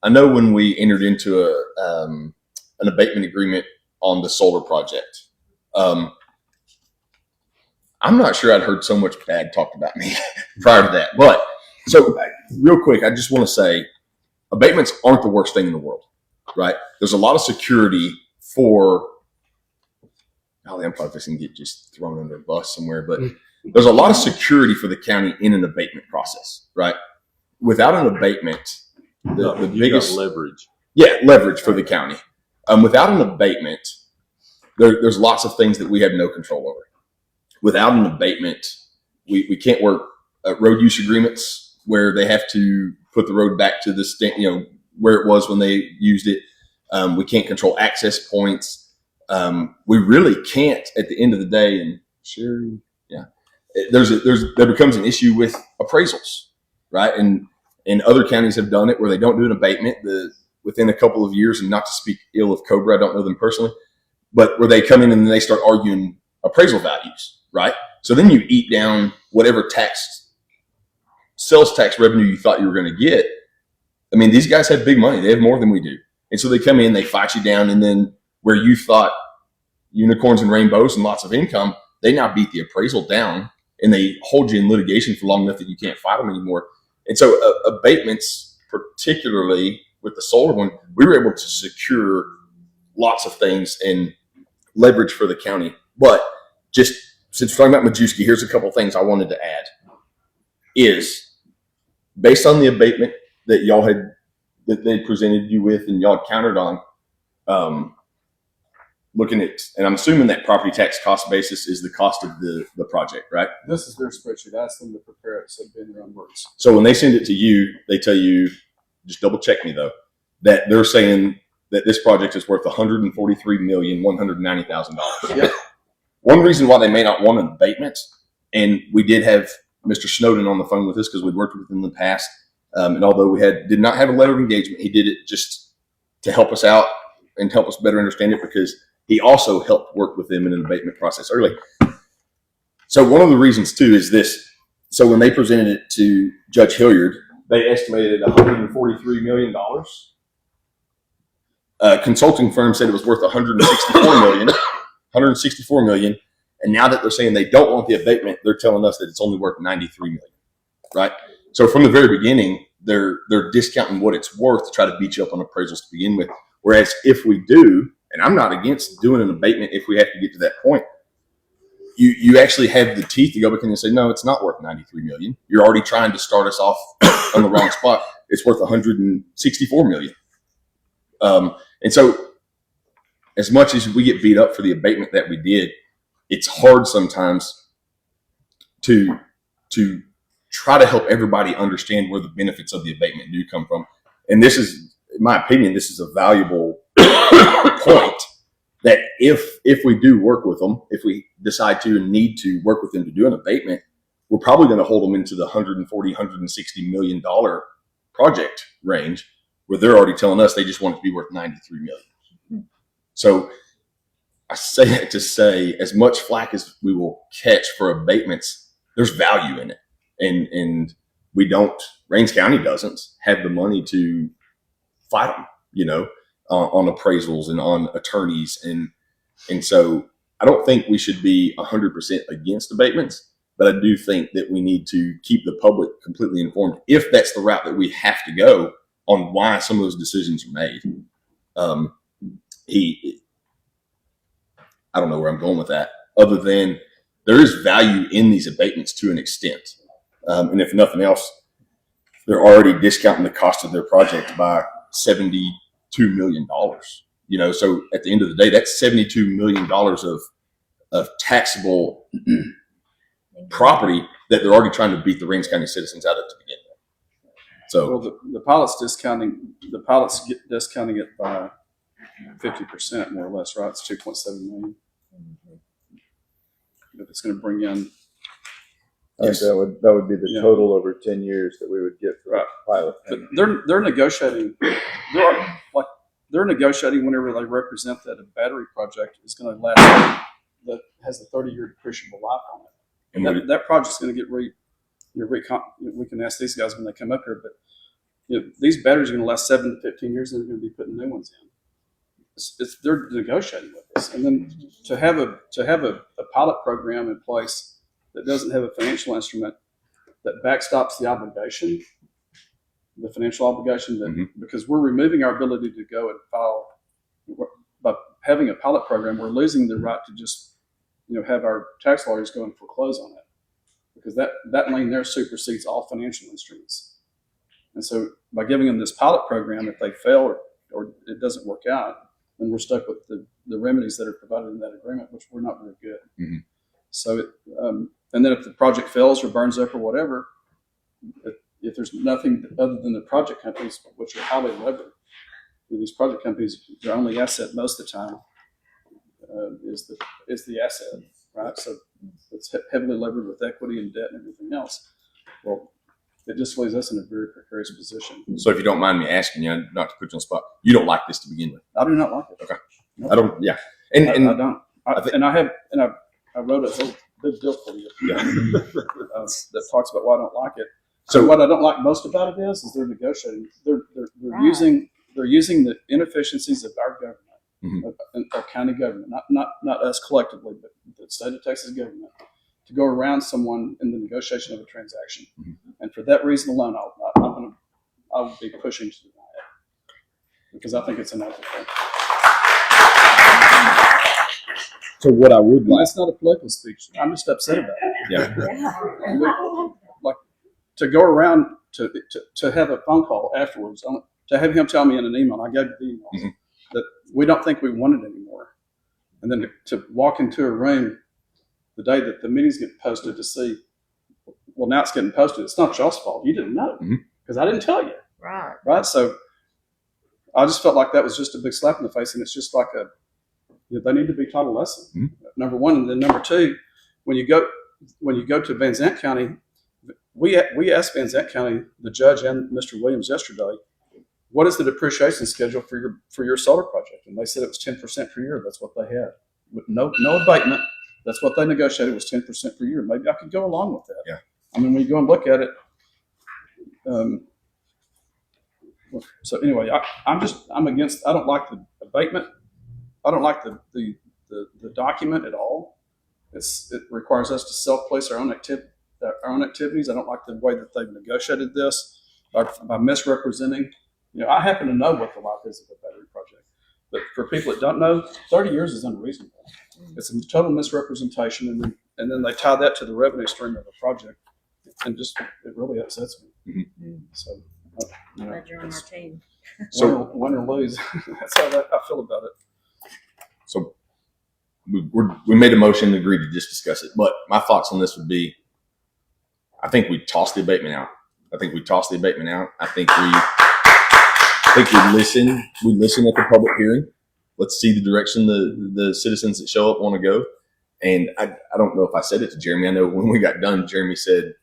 when we entered into an abatement agreement on the solar project, I'm not sure I'd heard so much bad talked about me prior to that. But so real quick, I just want to say abatements aren't the worst thing in the world, right? There's a lot of security for, I'm probably going to get just thrown under a bus somewhere, but there's a lot of security for the county in an abatement process, right? Without an abatement, the biggest leverage. Yeah, leverage for the county. Without an abatement, there's lots of things that we have no control over. Without an abatement, we can't work road use agreements where they have to put the road back to the where it was when they used it. We can't control access points. We really can't at the end of the day. And sure, yeah, there becomes an issue with appraisals, right? And other counties have done it where they don't do an abatement within a couple of years. And not to speak ill of Cobra, I don't know them personally, but where they come in and they start arguing appraisal values, right? So then you eat down whatever sales tax revenue you thought you were going to get. I mean, these guys have big money. They have more than we do. And so they come in, they fight you down, and then where you thought unicorns and rainbows and lots of income, they now beat the appraisal down, and they hold you in litigation for long enough that you can't fight them anymore. And so abatements, particularly with the solar one, we were able to secure lots of things and leverage for the county. But just since we're talking about Majewski, here's a couple of things I wanted to add. Is based on the abatement that they presented you with and y'all countered on, looking at, and I'm assuming that property tax cost basis is the cost of the project, right? This is their spreadsheet. I asked them to prepare it so it'd be in their own words. So when they send it to you, they tell you, just double check me though, that they're saying that this project is worth $143,190,000. Yep. One reason why they may not want an abatement, and we did have Mr. Snowden on the phone with us because we'd worked with him in the past. And although we did not have a letter of engagement, he did it just to help us out and help us better understand it, because he also helped work with them in an abatement process early. So one of the reasons too is this. So when they presented it to Judge Hilliard, they estimated $143 million. Consulting firm said it was worth 164 million. And now that they're saying they don't want the abatement, they're telling us that it's only worth 93 million. Right. So from the very beginning, they're discounting what it's worth to try to beat you up on appraisals to begin with. Whereas if we do, and I'm not against doing an abatement if we have to get to that point, you actually have the teeth to go back in and say, no, it's not worth 93 million. You're already trying to start us off on the wrong spot. It's worth 164 million. And so as much as we get beat up for the abatement that we did, it's hard sometimes to try to help everybody understand where the benefits of the abatement do come from. And this is, in my opinion, this is a valuable point that if we do work with them, if we decide to and need to work with them to do an abatement, we're probably going to hold them into the $140, $160 million project range where they're already telling us they just want it to be worth 93 million. So I say that to say as much flack as we will catch for abatements, there's value in it. And we don't, Rains County doesn't have the money to fight them, on appraisals and on attorneys. And so I don't think we should be 100% against abatements, but I do think that we need to keep the public completely informed if that's the route that we have to go on why some of those decisions are made. I don't know where I'm going with that, other than there is value in these abatements to an extent. And if nothing else, they're already discounting the cost of their project by $72 million. So at the end of the day, that's $72 million of taxable property that they're already trying to beat the Rains County citizens out of to begin with. So the pilot's discounting it by 50% more or less, right? It's 2.7 million. If it's going to bring in, I think that would be the total over 10 years that we would get for a pilot. But they're negotiating. They're negotiating whenever they represent that a battery project is going to last, that has a 30-year depreciable life on it. And that project's going to get we can ask these guys when they come up here, but these batteries are going to last 7 to 15 years, and they're going to be putting new ones in. They're negotiating with us, and then to have a pilot program in place that doesn't have a financial instrument that backstops the obligation, the financial obligation, that because we're removing our ability to go and file by having a pilot program, we're losing the right to just have our tax lawyers go and foreclose on it, because that lien there supersedes all financial instruments. And so by giving them this pilot program, if they fail or it doesn't work out, then we're stuck with the remedies that are provided in that agreement, which were not very good. So, and then if the project fails or burns up or whatever, if there's nothing other than the project companies, which are highly levered, these project companies, their only asset most of the time is the asset, right? So it's heavily levered with equity and debt and everything else. Well, it just leaves us in a very precarious position. So if you don't mind me asking you, not to put you on the spot, you don't like this to begin with? I do not like it. Okay. No. I don't. Yeah. I don't. I wrote a whole big deal for you that talks about why I don't like it. So what I don't like most about it is they're negotiating. They're using the inefficiencies of our government, our county government, not us collectively, but the state of Texas government, to go around someone in the negotiation of a transaction. And for that reason alone, I would be pushing to deny it, because I think it's unethical. So what I would like, it's not a political speech. I'm just upset about it. Yeah. Like to go around to have a phone call afterwards, to have him tell me in an email, I gave the email, that we don't think we want it anymore. And then to walk into a room the day that the meetings get posted to see, well, now it's getting posted. It's not y'all's fault. You didn't know because I didn't tell you. Right. So I just felt like that was just a big slap in the face. And it's just like they need to be taught a lesson. Number one. And then number two, when you go to Van Zandt County, we asked Van Zandt County, the judge and Mr. Williams yesterday, what is the depreciation schedule for your solar project? And they said it was 10% per year. That's what they had with no abatement. That's what they negotiated, was 10% per year. Maybe I could go along with that. Yeah. I mean, when you go and look at it, So anyway, I'm against, I don't like the abatement. I don't like the document at all. It requires us to self-place our own activities. I don't like the way that they've negotiated this by misrepresenting. I happen to know what the life is of a battery project, but for people that don't know, 30 years is unreasonable. It's a total misrepresentation, and then they tie that to the revenue stream of the project, and it really upsets me. So, Glad you're on our team. So win or lose, that's how I feel about it. So we made a motion and agreed to just discuss it. But my thoughts on this would be, I think we tossed the abatement out. I think we listen. We listen at the public hearing. Let's see the direction the citizens that show up want to go. And I don't know if I said it to Jeremy. I know when we got done, Jeremy said,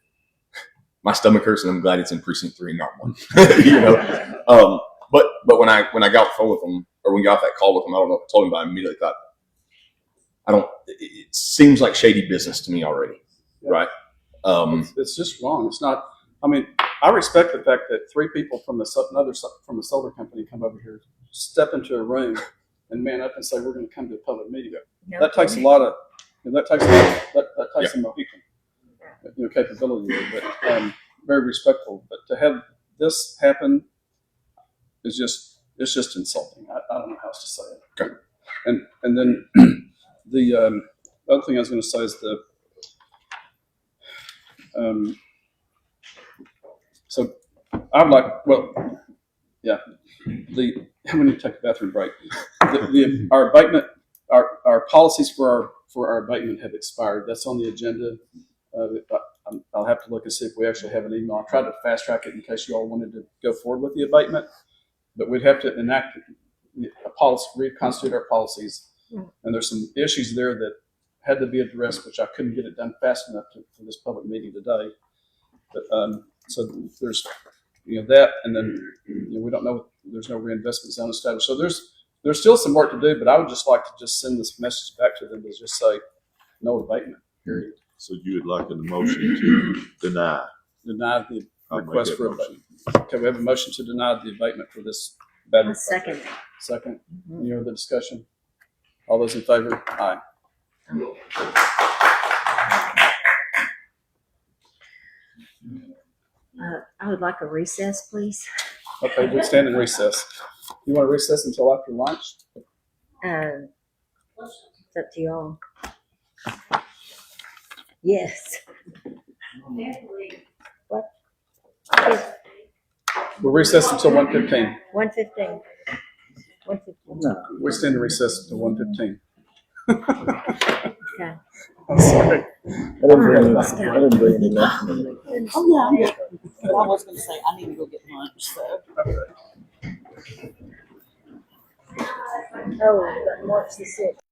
"My stomach hurts, and I'm glad it's in precinct 3, not 1." But when I got the phone with him, or when we got off that call with him, I don't know if I told him, but I immediately thought, it seems like shady business to me already, right? It's just wrong. It's not. I mean, I respect the fact that 3 people from the solar company come over here, step into a room, and man up and say, "We're going to come to a public meeting." That takes a lot of. That takes some Mohican, capability there. But very respectful. But to have this happen is just insulting. I don't know how else to say it. Okay. And then the other thing I was going to say is so I would like, we need to take a bathroom break. Our abatement, our policies for our abatement have expired. That's on the agenda. I'll have to look and see if we actually have an email. I tried to fast track it in case you all wanted to go forward with the abatement, but we'd have to enact a policy, reconstitute our policies. And there's some issues there that had to be addressed, which I couldn't get it done fast enough for this public meeting today. But so there's that, and then we don't know. There's no reinvestment zone established. So there's still some work to do. But I would just like to just send this message back to them to just say no abatement. Period. So you would like a motion to deny the I'll request make that for motion. abatement. Okay, we have a motion to deny the abatement for this battery. Second. Second. Any other discussion? All those in favor? Aye. I would like a recess, please. Okay, we'll stand in recess. You want to recess until after lunch? It's up to y'all. Yes. What? We'll recess until 1:15. 1:15. 1:15. No. We stand in recess until 1:15. Okay. I'm sorry. I didn't bring any nothing. Oh, yeah. But I was going to say, I need to go get lunch, so. Oh, but March the 6th.